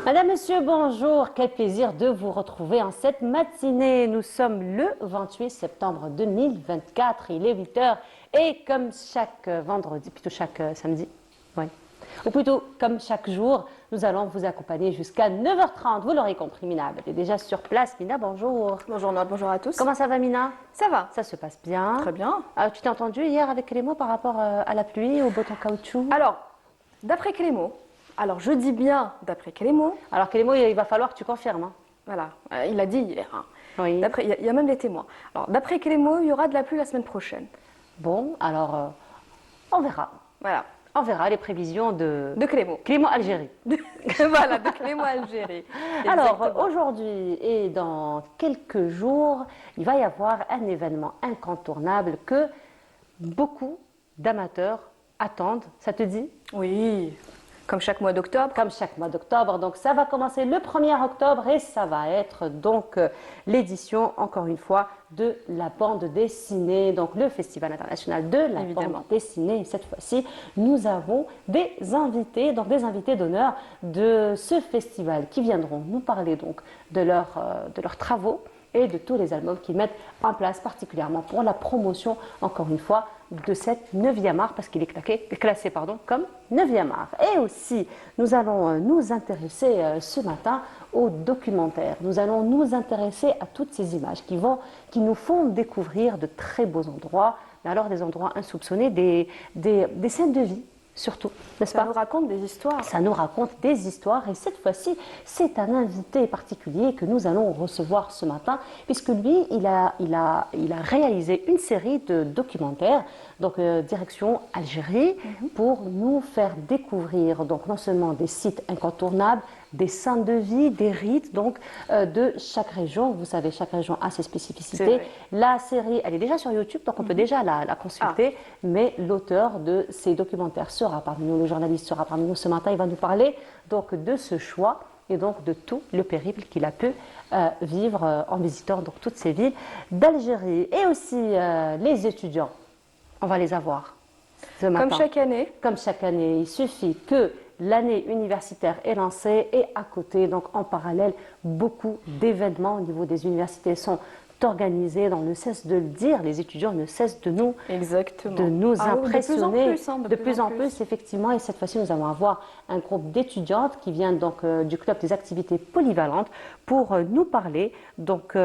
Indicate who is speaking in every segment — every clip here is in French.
Speaker 1: Madame, Monsieur, bonjour. Quel plaisir de vous retrouver en cette matinée. Nous sommes le 28 septembre 2024. Il est 8 heures et comme chaque vendredi, plutôt chaque samedi, ouais. Ou plutôt comme chaque jour, nous allons vous accompagner jusqu'à 9h30. Vous l'aurez compris, Mina est déjà sur place. Mina, bonjour.
Speaker 2: Bonjour Noël, bonjour à tous.
Speaker 1: Comment ça va, Mina?
Speaker 2: Ça va.
Speaker 1: Ça se passe bien.
Speaker 2: Très bien.
Speaker 1: Tu t'es entendu hier avec Clément par rapport à la pluie, au botton caoutchouc?
Speaker 2: Alors, d'après Clément, alors je dis bien d'après Clément.
Speaker 1: Alors Clément, il va falloir que tu confirmes. Hein.
Speaker 2: Voilà, il a dit hier. Hein.
Speaker 1: Oui.
Speaker 2: Il y a même des témoins. Alors, d'après Clément, il y aura de la pluie la semaine prochaine.
Speaker 1: Bon, alors, on verra.
Speaker 2: Voilà.
Speaker 1: On verra les prévisions de
Speaker 2: Clément.
Speaker 1: Clément Algérie.
Speaker 2: Voilà, de Clément Algérie.
Speaker 1: Alors, aujourd'hui et dans quelques jours, il va y avoir un événement incontournable que beaucoup d'amateurs attendent. Ça te dit?
Speaker 2: Oui, comme chaque mois d'octobre.
Speaker 1: Comme chaque mois d'octobre. Donc, ça va commencer le 1er octobre et ça va être donc l'édition, encore une fois, de la bande dessinée. Donc, le Festival international de la bande dessinée. Et cette fois-ci, nous avons des invités, donc des invités d'honneur de ce festival qui viendront nous parler donc de leurs travaux et de tous les albums qu'ils mettent en place, particulièrement pour la promotion, encore une fois, de cette 9e art, parce qu'il est classé comme 9e art. Et aussi, nous allons nous intéresser ce matin au documentaire. Nous allons nous intéresser à toutes ces images qui nous font découvrir de très beaux endroits, mais alors des endroits insoupçonnés, des scènes de vie. Surtout, n'est-ce pas?
Speaker 2: Ça nous raconte des histoires.
Speaker 1: Ça nous raconte des histoires et cette fois-ci, c'est un invité particulier que nous allons recevoir ce matin puisque lui, il a réalisé une série de documentaires, donc direction Algérie, pour nous faire découvrir donc non seulement des sites incontournables, des scènes de vie, des rites donc de chaque région. Vous savez, chaque région a ses spécificités. La série, elle est déjà sur YouTube, donc on peut déjà la consulter, mais l'auteur de ces documentaires sera parmi nous, le journaliste sera parmi nous ce matin. Il va nous parler donc de ce choix et donc de tout le périple qu'il a pu vivre en visitant donc toutes ces villes d'Algérie. Et aussi les étudiants, on va les avoir ce matin.
Speaker 2: Comme chaque année.
Speaker 1: Comme chaque année, il suffit que l'année universitaire est lancée et à côté, donc en parallèle, beaucoup d'événements au niveau des universités sont organisés. On ne cesse de le dire, les étudiants ne cessent de nous impressionner. De plus en plus, effectivement. Et cette fois-ci, nous allons avoir un groupe d'étudiantes qui viennent donc du club des activités polyvalentes pour nous parler donc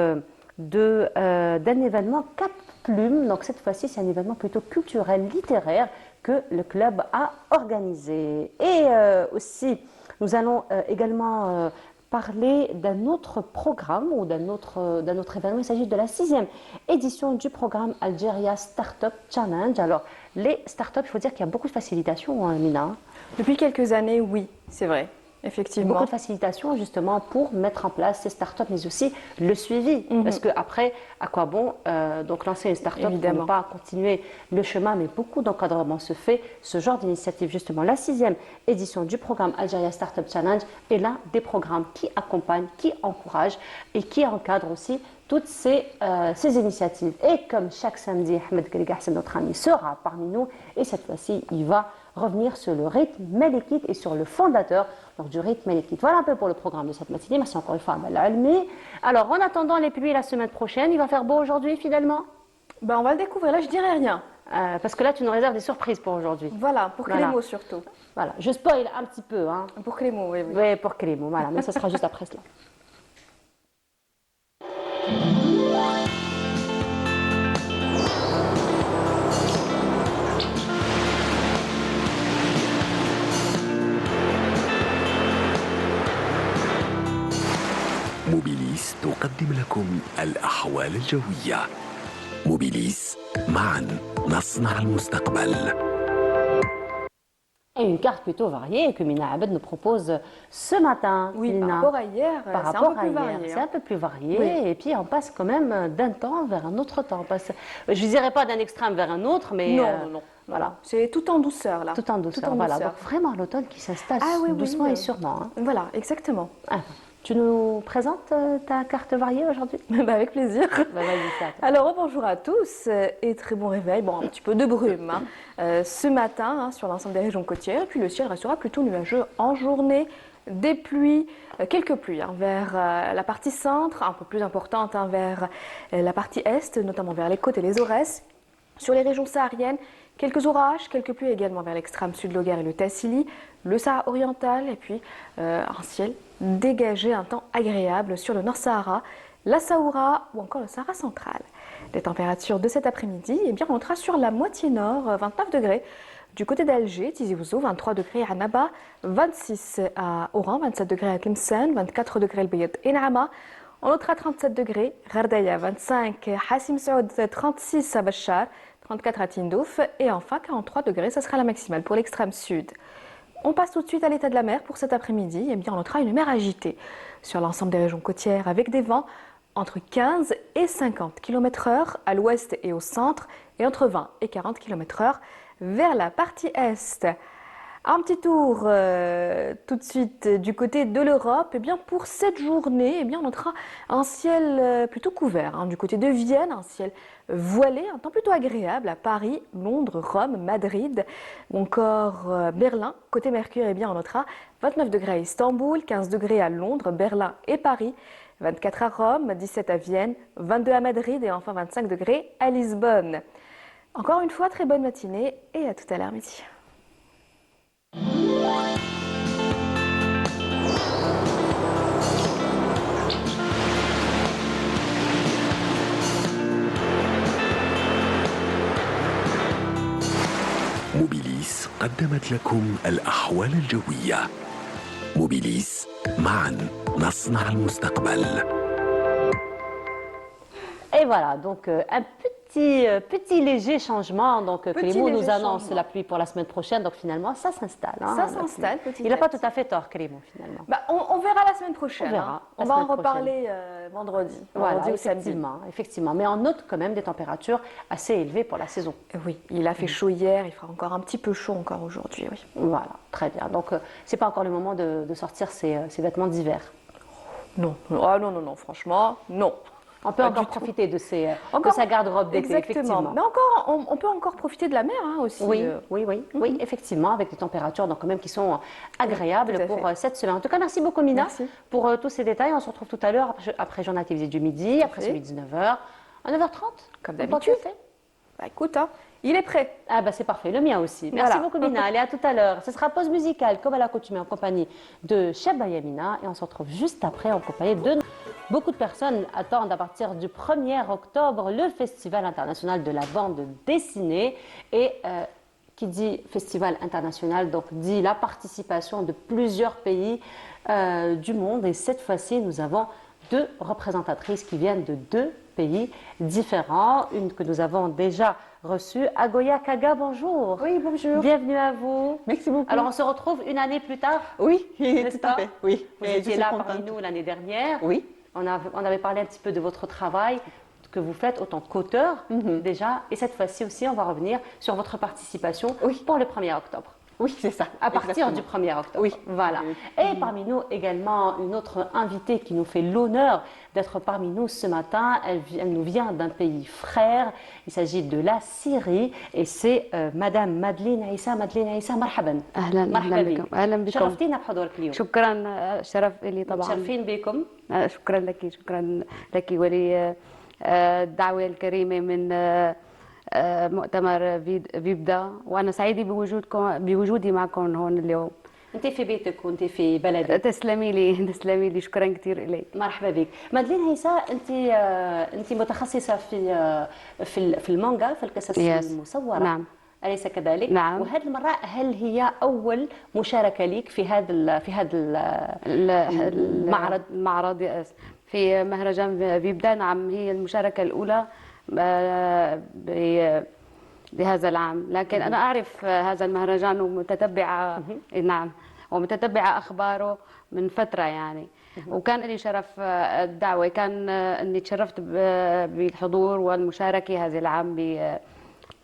Speaker 1: d'un événement Cap Plume. Donc cette fois-ci, c'est un événement plutôt culturel, littéraire que le club a organisé. Et aussi, nous allons également parler d'un autre programme ou d'un autre événement. Il s'agit de la 6e édition du programme Algeria Startup Challenge. Alors, les startups, il faut dire qu'il y a beaucoup de facilitation, hein, Mina.
Speaker 2: Depuis quelques années, oui, c'est vrai. Effectivement.
Speaker 1: Beaucoup de facilitation justement pour mettre en place ces startups, mais aussi le suivi. Parce qu'après, à quoi bon donc lancer une startup pour ne pas continuer le chemin, mais beaucoup d'encadrement se fait. Ce genre d'initiative, justement, la 6e édition du programme Algeria Startup Challenge est l'un des programmes qui accompagne, qui encourage et qui encadre aussi toutes ces initiatives. Et comme chaque samedi, Ahmed Gariga, notre ami, sera parmi nous. Et cette fois-ci, il va revenir sur le rythme Melekit et sur le fondateur donc, du rythme Melekit. Voilà un peu pour le programme de cette matinée. Merci encore une fois à Bella Almi. Alors, en attendant les pluies la semaine prochaine, il va faire beau aujourd'hui, fidèlement?
Speaker 2: Ben, on va le découvrir. Là, je dirais rien.
Speaker 1: Parce que là, tu nous réserves des surprises pour aujourd'hui.
Speaker 2: Voilà, pour Clément surtout.
Speaker 1: Voilà, je spoil un petit peu. Hein.
Speaker 2: Pour Clément, oui.
Speaker 1: Oui, pour Clément, voilà. Mais ce sera juste après cela.
Speaker 3: موبيليس تقدم لكم الأحوال الجوية. موبيليس، معا نصنع المستقبل.
Speaker 1: Et une carte plutôt variée que Mina Abed nous propose ce matin.
Speaker 2: Oui,
Speaker 1: Lina.
Speaker 2: par rapport à hier,
Speaker 1: Par
Speaker 2: c'est un
Speaker 1: rapport
Speaker 2: peu
Speaker 1: à
Speaker 2: plus
Speaker 1: hier,
Speaker 2: varié.
Speaker 1: c'est
Speaker 2: Hein.
Speaker 1: un peu plus varié.
Speaker 2: Oui.
Speaker 1: Et puis on passe quand même d'un temps vers un autre temps. Je ne dirais pas d'un extrême vers un autre, mais
Speaker 2: Non.
Speaker 1: voilà.
Speaker 2: C'est tout en douceur là.
Speaker 1: Tout en douceur.
Speaker 2: Tout en
Speaker 1: voilà.
Speaker 2: douceur.
Speaker 1: Donc vraiment l'automne qui s'installe
Speaker 2: Ah oui,
Speaker 1: doucement
Speaker 2: oui,
Speaker 1: et sûrement. Hein.
Speaker 2: Voilà, exactement.
Speaker 1: Ah, tu nous présentes ta carte variée aujourd'hui?
Speaker 2: Bah, avec plaisir.
Speaker 1: Bah, vas-y, c'est à toi.
Speaker 2: Alors bonjour à tous et très bon réveil. Bon, un petit peu de brume hein, ce matin hein, sur l'ensemble des régions côtières. Et puis le ciel restera plutôt nuageux en journée. Des pluies, quelques pluies hein, vers la partie centre, un peu plus importante hein, vers la partie est, notamment vers les côtes et les Aurès. Sur les régions sahariennes, quelques orages, quelques pluies également vers l'extrême sud de l'Oguer et le Tassili, le Sahara oriental et puis un ciel dégagé, un temps agréable sur le Nord Sahara, la Saoura ou encore le Sahara central. Les températures de cet après-midi, eh bien, on sera sur la moitié nord, 29 degrés. Du côté d'Alger, Tizi Ouzou, 23 degrés à Naba, 26 à Oran, 27 degrés à Tlemcen, 24 degrés à Bayad et Naama. On notera 37 degrés, Ghardaïa 25, Hassim Saoud 36 à Bachar, 34 à Tindouf et enfin 43 degrés, ce sera la maximale pour l'extrême sud. On passe tout de suite à l'état de la mer pour cet après-midi. Eh bien, on notera une mer agitée sur l'ensemble des régions côtières avec des vents entre 15 et 50 km/h à l'ouest et au centre et entre 20 et 40 km/h vers la partie est. Un petit tour tout de suite du côté de l'Europe. Eh bien, pour cette journée, eh bien, on notera un ciel plutôt couvert. Hein, du côté de Vienne, un ciel voilé, un temps plutôt agréable à Paris, Londres, Rome, Madrid ou encore Berlin. Côté Mercure, eh bien, on notera 29 degrés à Istanbul, 15 degrés à Londres, Berlin et Paris, 24 à Rome, 17 à Vienne, 22 à Madrid et enfin 25 degrés à Lisbonne. Encore une fois, très bonne matinée et à tout à l'heure midi.
Speaker 3: موبيليس قدمت لكم الأحوال الجوية. موبيليس، معا نصنع المستقبل.
Speaker 1: Et voilà, donc un petit léger changement. Donc Clément nous annonce la pluie pour la semaine prochaine. Donc finalement, ça s'installe. Hein,
Speaker 2: ça s'installe petit.
Speaker 1: Il n'a pas tout à fait tort, Clément, finalement.
Speaker 2: Bah, on verra la semaine prochaine.
Speaker 1: On verra.
Speaker 2: Hein. On va en reparler vendredi.
Speaker 1: Voilà,
Speaker 2: Vendredi ou samedi.
Speaker 1: Effectivement. Mais on note quand même des températures assez élevées pour la saison.
Speaker 2: Oui, il a fait chaud hier, il fera encore un petit peu chaud encore aujourd'hui. Oui.
Speaker 1: Voilà, très bien. Donc c'est pas encore le moment de sortir ces vêtements d'hiver.
Speaker 2: Non. Ah non, franchement, non.
Speaker 1: On peut encore profiter de sa garde-robe d'été, effectivement.
Speaker 2: Mais encore, on peut encore profiter de la mer hein, aussi.
Speaker 1: Oui, effectivement, avec des températures donc, quand même qui sont agréables pour cette semaine. En tout cas, merci beaucoup, Mina, pour tous ces détails. On se retrouve tout à l'heure après le journal télévisé du midi, après celui de 19h, à 9h30.
Speaker 2: Comme d'habitude. Bah écoute, hein, il est prêt.
Speaker 1: Ah bah c'est parfait, le mien aussi. Merci beaucoup, Mina. Allez, à tout à l'heure. Ce sera pause musicale, comme à l'accoutumée, en compagnie de Cheba Yamina. Et on se retrouve juste après en compagnie de... Beaucoup de personnes attendent à partir du 1er octobre le Festival international de la bande dessinée. Et qui dit Festival international, donc dit la participation de plusieurs pays du monde. Et cette fois-ci, nous avons 2 représentatrices qui viennent de 2 pays différents. Une que nous avons déjà reçue, Agoya Kaga, bonjour.
Speaker 4: Oui, bonjour.
Speaker 1: Bienvenue à vous.
Speaker 4: Merci beaucoup.
Speaker 1: Alors, on se retrouve une année plus tard.
Speaker 4: Oui, tout
Speaker 1: pas
Speaker 4: à fait. Oui.
Speaker 1: Vous étiez là parmi nous l'année dernière.
Speaker 4: Oui.
Speaker 1: On avait parlé un petit peu de votre travail que vous faites autant qu'auteur déjà. Et cette fois-ci aussi, on va revenir sur votre participation pour le 1er octobre.
Speaker 4: Oui, c'est ça.
Speaker 1: À partir du 1er octobre.
Speaker 4: Oui.
Speaker 1: Voilà. Et parmi nous également, une autre invitée qui nous fait l'honneur d'être parmi nous ce matin. Elle nous vient d'un pays frère. Il s'agit de la Syrie. Et c'est Madame Madeleine Aïssa. Madeleine Aïssa, marhaban.
Speaker 5: أهلا بكم أهلا بكم
Speaker 1: شرفتينا بحضورك اليوم.
Speaker 5: شكرا شرف لي طبعا
Speaker 1: متشرفين بكم.
Speaker 5: شكرا لك ولي الدعوة الكريمة من مؤتمر فيبدا وأنا سعيدة بوجودي معكم هون اليوم.
Speaker 1: انت في بيتك وانت في بلدك.
Speaker 5: تسلمي لي شكرا كثير لك.
Speaker 1: مرحبا بك. مادلين هيسا، انت متخصصه في المانجا، في القصص المصوره.
Speaker 5: نعم.
Speaker 1: أليس كذلك؟
Speaker 5: نعم.
Speaker 1: وهذه المرة هل هي أول مشاركة لك في هذا
Speaker 5: المعرض في مهرجان فيبدا؟ نعم، هي المشاركة الأولى لهذا العام، لكن أنا أعرف هذا المهرجان ومتتبعة نعم ومتتبعة أخباره من فترة يعني. وكان لي شرف الدعوة، كان أني تشرفت بالحضور والمشاركة هذا العام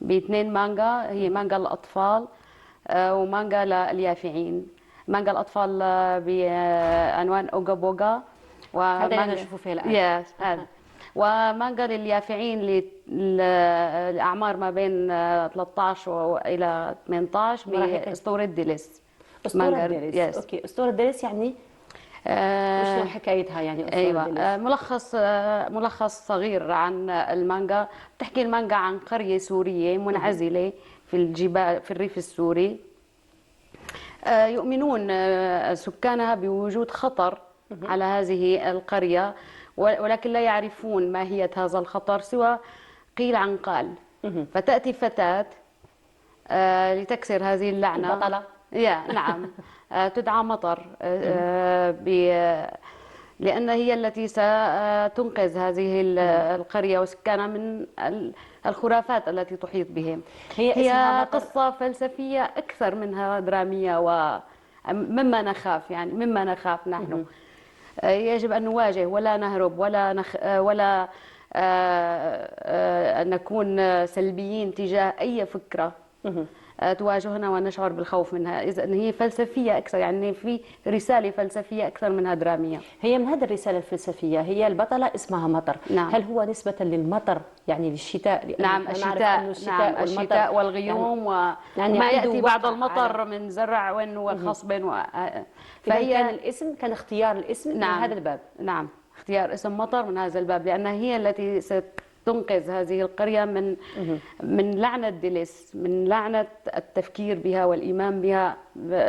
Speaker 5: باثنين مانجا، هي مانجا الأطفال ومانجا لليافعين. مانجا الأطفال بعنوان أوغا بوغا،
Speaker 1: هذا اللي نشوفه فيه الآن.
Speaker 5: يس هذا. ومانجا لليافعين للأعمار ما بين 13 وإلى 18 بأسطورة ديليس.
Speaker 1: أسطورة ديليس. أوكي، أسطورة ديليس يعني وشنو حكايتها يعني أسطورة
Speaker 5: أيوة.
Speaker 1: ديليس؟
Speaker 5: ملخص صغير عن المانجا. بتحكي المانجا عن قرية سورية منعزلة في الجبال في الريف السوري. يؤمنون سكانها بوجود خطر على هذه القرية، ولكن لا يعرفون ماهية هذا الخطر سوى قيل عن قال. فتأتي فتاة لتكسر هذه اللعنة.
Speaker 1: البطلة.
Speaker 5: نعم. تدعى مطر لأن هي التي ستنقذ هذه القرية وسكانها من الخرافات التي تحيط بهم. هي قصة فلسفية أكثر منها درامية، ومما نخاف يعني مما نخاف نحن. يجب أن نواجه ولا نهرب ولا أن نكون سلبيين تجاه أي فكرة تواجهنا ونشعر بالخوف منها. إذا هي فلسفية أكثر، يعني في رسالة فلسفية أكثر منها درامية.
Speaker 1: هي من هذه الرسالة الفلسفية هي البطلة اسمها مطر.
Speaker 5: نعم.
Speaker 1: هل هو نسبة للمطر يعني للشتاء؟
Speaker 5: نعم الشتاء والغيوم يعني وما يأتي بعد المطر من زرع وخصب
Speaker 1: فهي كان الاسم كان اختيار الاسم
Speaker 5: نعم.
Speaker 1: من هذا الباب.
Speaker 5: نعم، اختيار اسم مطر من هذا الباب لأنها هي التي تنقذ هذه القرية من لعنة ديليس، من لعنة التفكير بها والإيمان بها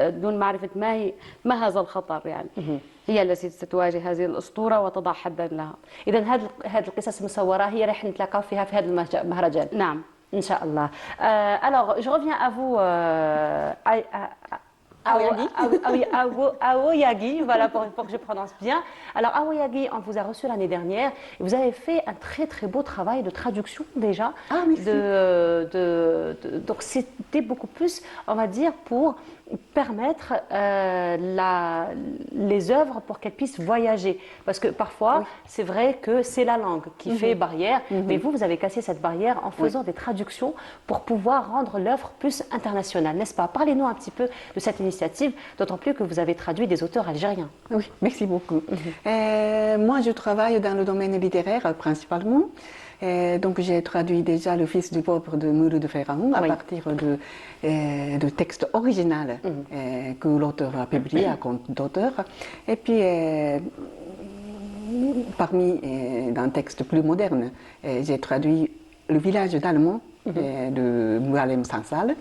Speaker 5: دون معرفة ما هذا الخطر يعني. هي التي ستواجه هذه الأسطورة وتضع حدا لها.
Speaker 1: إذا هذه القصص المصورة هي راح نتلاقاو فيها في هذا المهرجان.
Speaker 5: نعم
Speaker 1: إن شاء الله. Alors, je reviens à vous, Aoyagi, voilà pour que je prononce bien. Alors Aoyagi, on vous a reçu l'année dernière et vous avez fait un très très beau travail de traduction déjà.
Speaker 4: Ah, merci.
Speaker 1: Donc c'était beaucoup plus, on va dire, pour permettre les œuvres pour qu'elles puissent voyager. Parce que parfois, c'est vrai que c'est la langue qui fait barrière, mais vous avez cassé cette barrière en faisant des traductions pour pouvoir rendre l'œuvre plus internationale, n'est-ce pas? Parlez-nous un petit peu de cette initiative, d'autant plus que vous avez traduit des auteurs algériens.
Speaker 4: Oui, merci beaucoup. Moi, je travaille dans le domaine littéraire principalement. Donc j'ai traduit déjà Le Fils du pauvre de Mouloud Ferrand à partir de textes originaux que l'auteur a publié à compte d'auteur. Et puis parmi d'un texte plus moderne, j'ai traduit Le village d'Allemand de Moualem Sansal.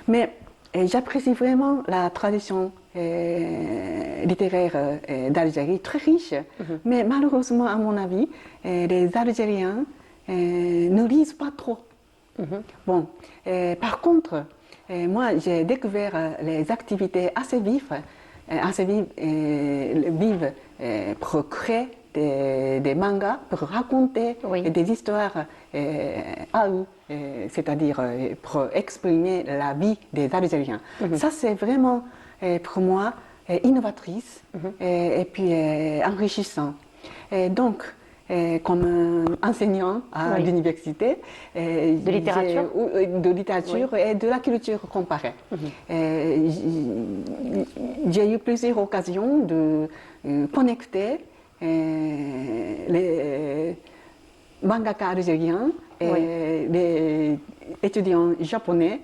Speaker 4: Mais j'apprécie vraiment la tradition littéraire d'Algérie, très riche. Mais malheureusement, à mon avis, les Algériens ne lisent pas trop. Bon, par contre, moi j'ai découvert les activités assez vives pour créer des mangas, pour raconter des histoires à eux, c'est-à-dire pour exprimer la vie des Algériens. Ça c'est vraiment pour moi innovatrice et puis enrichissant. Et donc, comme enseignant à l'université
Speaker 1: de littérature,
Speaker 4: et de la culture comparée. J'ai eu plusieurs occasions de connecter les mangaka algériens et les étudiants japonais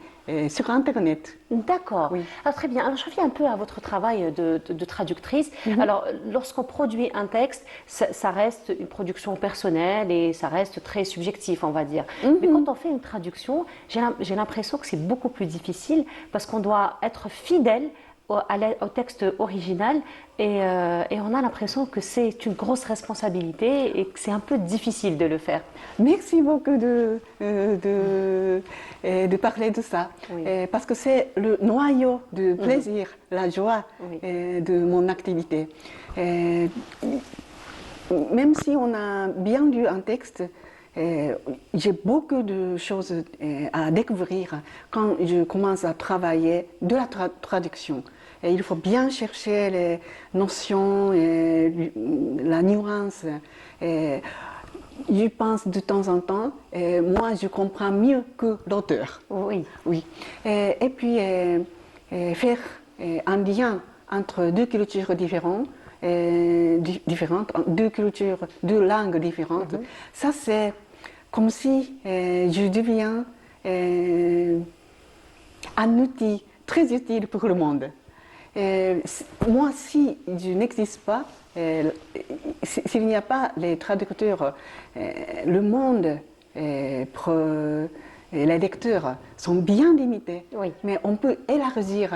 Speaker 4: sur Internet.
Speaker 1: D'accord. Alors, très bien. Alors, je reviens un peu à votre travail de traductrice. Alors, lorsqu'on produit un texte, ça reste une production personnelle et ça reste très subjectif, on va dire. Mais quand on fait une traduction, j'ai l'impression que c'est beaucoup plus difficile parce qu'on doit être fidèle au texte original et on a l'impression que c'est une grosse responsabilité et que c'est un peu difficile de le faire.
Speaker 4: Merci beaucoup de parler de ça, parce que c'est le noyau de plaisir, la joie de mon activité. Même si on a bien lu un texte, j'ai beaucoup de choses à découvrir quand je commence à travailler de la traduction. Et il faut bien chercher les notions, la nuance. Je pense de temps en temps, moi je comprends mieux que l'auteur.
Speaker 1: Oui.
Speaker 4: Oui. Et puis faire un lien entre deux cultures différentes, deux cultures, deux langues différentes, ça c'est comme si je deviens un outil très utile pour le monde. Moi, si je n'existe pas, s'il n'y a pas les traducteurs, le monde, les lecteurs sont bien limités.
Speaker 1: Oui.
Speaker 4: Mais on peut élargir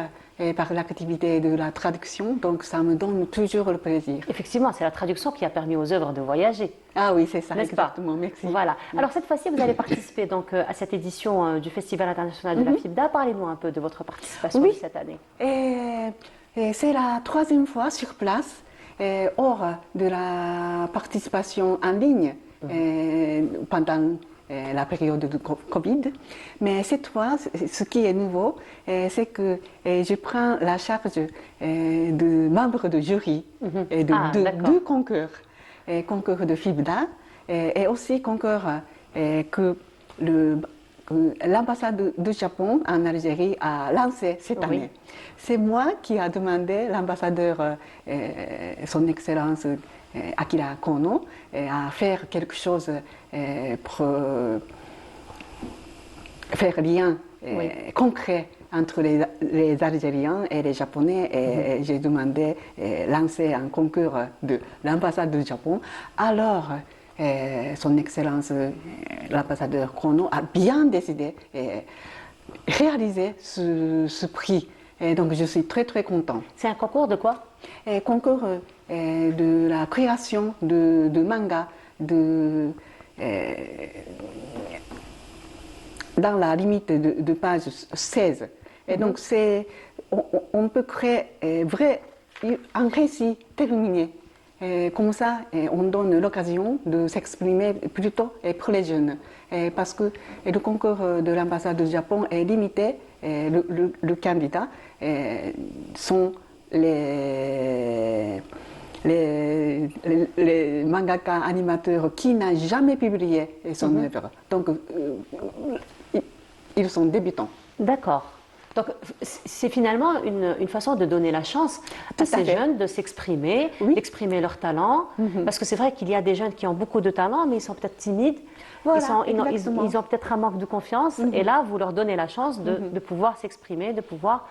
Speaker 4: par l'activité de la traduction, donc ça me donne toujours le plaisir.
Speaker 1: Effectivement, c'est la traduction qui a permis aux œuvres de voyager.
Speaker 4: Ah oui, c'est ça,
Speaker 1: N'est-ce pas?
Speaker 4: exactement, merci.
Speaker 1: Voilà. Alors cette fois-ci, vous allez participer donc à cette édition du Festival international de la FIBDA. Parlez-nous un peu de votre participation
Speaker 4: Oui.
Speaker 1: cette année.
Speaker 4: Et c'est la troisième fois sur place, hors de la participation en ligne pendant la période de Covid. Mais cette fois, ce qui est nouveau, c'est que je prends la charge de membre de jury et de deux concours. Concours de FIBDA et aussi concours que l'ambassade du Japon en Algérie a lancé cette année. C'est moi qui ai demandé l'ambassadeur, son Excellence Akira Kono, à faire quelque chose pour faire lien concret entre les Algériens et les Japonais. Et j'ai demandé lancer un concours de l'ambassade du Japon. Alors, son Excellence, l'ambassadeur Kono, a bien décidé de réaliser ce prix. Et donc, je suis très, très content.
Speaker 1: C'est un concours de quoi?
Speaker 4: Concours de la création de mangas dans la limite de page 16. Et donc, on peut créer un récit terminé. Comme ça, on donne l'occasion de s'exprimer plutôt pour les jeunes. Parce que le concours de l'ambassade du Japon est limité. Le candidat sont les mangaka animateurs qui n'ont jamais publié son œuvre. Donc, ils sont débutants.
Speaker 1: D'accord. Donc, c'est finalement une façon de donner la chance à ces jeunes de s'exprimer, d'exprimer leur talent. Parce que c'est vrai qu'il y a des jeunes qui ont beaucoup de talent, mais ils sont peut-être timides.
Speaker 4: Voilà,
Speaker 1: ils ont peut-être un manque de confiance. Et là, vous leur donnez la chance de pouvoir s'exprimer, de pouvoir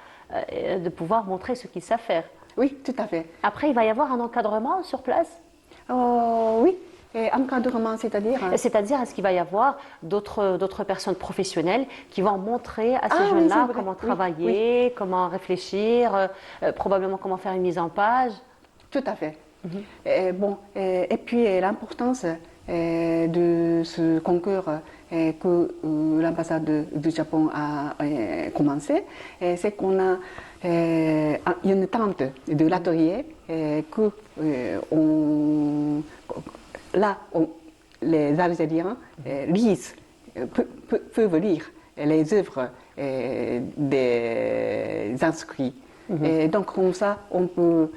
Speaker 1: montrer ce qu'ils savent faire.
Speaker 4: Oui, tout à fait.
Speaker 1: Après, il va y avoir un encadrement sur place?
Speaker 4: Oui. Et encadrement, c'est-à-dire?
Speaker 1: C'est-à-dire, est-ce qu'il va y avoir d'autres personnes professionnelles qui vont montrer à ces jeunes-là comment travailler, comment réfléchir, probablement comment faire une mise en page?
Speaker 4: Tout à fait. Et puis l'importance de ce concours que l'ambassade du Japon a commencé, c'est qu'on a une tente de l'atelier que les Algériens peuvent lire les œuvres des inscrits. Et donc comme ça, on peut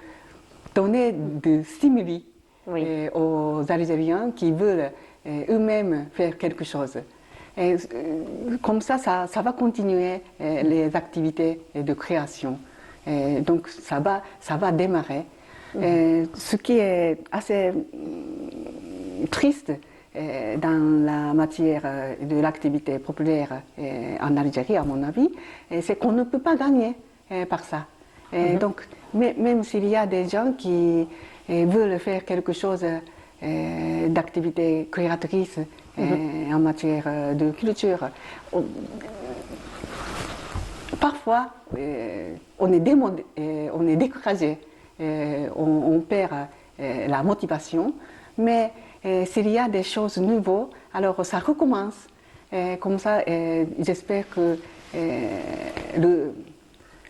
Speaker 4: donner des stimuli aux Algériens qui veulent eux-mêmes faire quelque chose. Et comme ça, ça va continuer les activités de création. Et donc ça va démarrer. Ce qui est assez triste dans la matière de l'activité populaire en Algérie, à mon avis, c'est qu'on ne peut pas gagner par ça. Donc, même s'il y a des gens qui veulent faire quelque chose d'activité créatrice en matière de culture, parfois on est découragé, on perd la motivation, mais s'il y a des choses nouvelles, alors ça recommence. Comme ça, j'espère que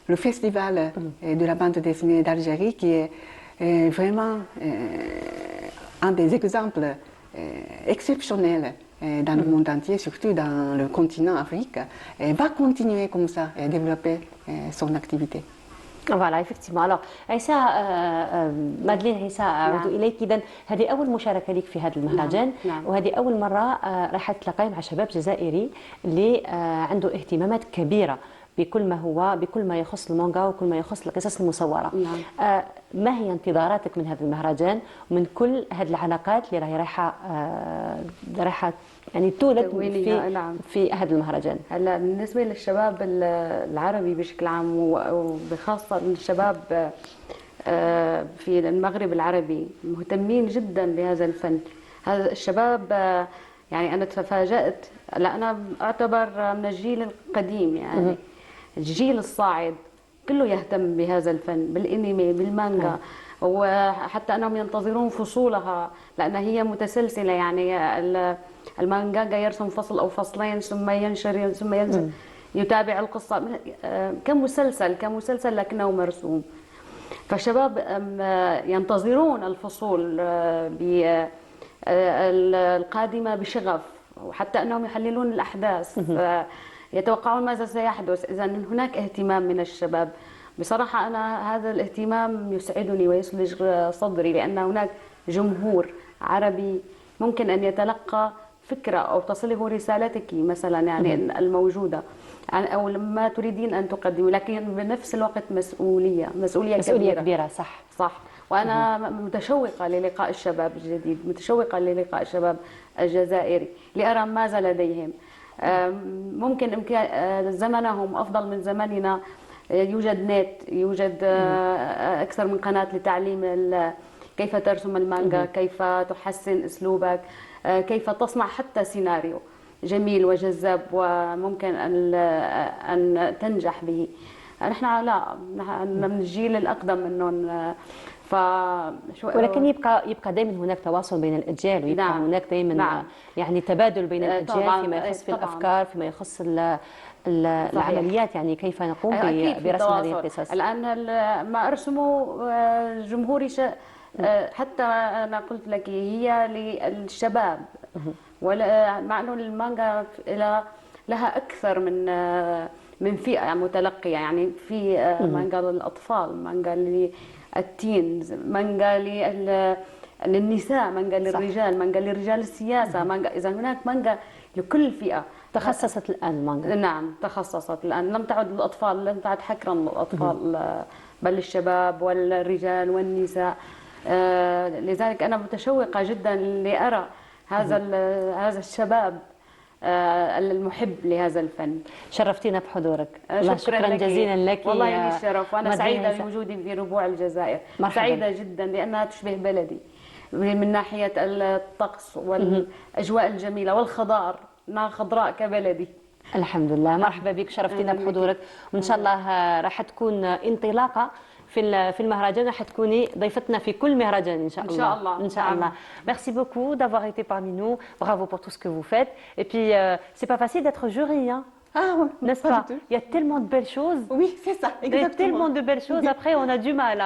Speaker 4: le festival de la bande dessinée d'Algérie, qui est vraiment un des exemples exceptionnels dans le monde entier, surtout dans le continent Afrique, va continuer comme ça et développer son activité.
Speaker 1: فوالا effectivement. Alors عيسى مادلين عيسى أعود إليك. إذا هذه أول مشاركة لك في هذا المهرجان.
Speaker 5: نعم.
Speaker 1: وهذه أول مرة راح تلقاي مع شباب جزائري اللي عنده اهتمامات كبيرة بكل ما يخص المانجا وكل ما يخص القصص المصورة.
Speaker 5: نعم.
Speaker 1: ما هي انتظاراتك من هذا المهرجان ومن كل هذه العلاقات اللي راهي رايحة يعني تولد في هذا المهرجان؟
Speaker 5: هلا بالنسبه للشباب العربي بشكل عام وبخاصه الشباب في المغرب العربي مهتمين جدا بهذا الفن. هذا الشباب يعني انا تفاجأت. لا انا اعتبر من الجيل القديم يعني الجيل الصاعد كله يهتم بهذا الفن بالانمي بالمانجا. وحتى انهم ينتظرون فصولها لانها هي متسلسله يعني المانجا يرسم فصل او فصلين ثم ينشر ثم ينزل يتابع القصه كمسلسل لكنه مرسوم. فالشباب ينتظرون الفصول القادمه بشغف وحتى انهم يحللون الاحداث يتوقعون ماذا سيحدث. اذا هناك اهتمام من الشباب. بصراحه انا هذا الاهتمام يسعدني ويثلج صدري لان هناك جمهور عربي ممكن ان يتلقى فكره او تصله رسالتك مثلا يعني الموجوده او ما تريدين ان تقدمي لكن بنفس الوقت مسؤوليه كبيره. صح. وانا متشوقه للقاء الشباب الجديد متشوقه للقاء الشباب الجزائري لارى ماذا لديهم. ممكن زمنهم افضل من زمننا. يوجد نت يوجد اكثر من قناه لتعليم كيف ترسم المانجا كيف تحسن اسلوبك كيف تصنع حتى سيناريو جميل وجذاب وممكن ان تنجح به. نحن من الجيل الاقدم منهم.
Speaker 1: ولكن يبقى دائما هناك تواصل بين الاجيال ويبقى هناك دائما يعني تبادل بين الاجيال فيما يخص في الافكار فيما يخص العمليات يعني كيف نقوم برسم هذه القصص.
Speaker 5: الان ما ارسمه جمهوري حتى انا قلت لك هي للشباب مع انه المانجا لها اكثر من فئه يعني متلقيه يعني في مانجا للاطفال مانجا للتينز مانجا للنساء مانجا للرجال مانجا لرجال السياسه مانجا. اذا هناك مانجا لكل فئه.
Speaker 1: تخصصت الان المانجا.
Speaker 5: نعم تخصصت الان لم تعد للاطفال لم تعد حكرا للاطفال بل الشباب والرجال والنساء. لذلك انا متشوقه جدا لارى هذا الشباب المحب لهذا الفن.
Speaker 1: شرفتينا بحضورك.
Speaker 5: شكرا
Speaker 1: جزيلا لك.
Speaker 5: والله لي الشرف وانا سعيده بوجودي في ربوع الجزائر. سعيده جدا لانها تشبه بلدي من ناحيه الطقس والاجواء الجميله والخضار انها خضراء كبلدي.
Speaker 1: الحمد لله. مرحبا بك شرفتينا بحضورك وان شاء الله راح تكون انطلاقه في المهرجان راح تكوني ضيفتنا في كل مهرجان ان شاء الله. ان شاء الله. Merci beaucoup d'avoir été parmi nous. Bravo pour tout ce que vous faites. Et puis c'est pas facile d'être jury hein.
Speaker 4: Ah ouais,
Speaker 1: n'est-ce pas? Il y a tellement de belles choses.
Speaker 4: Oui, c'est ça, exactement.
Speaker 1: Il y a tellement de belles choses. Après, on a du mal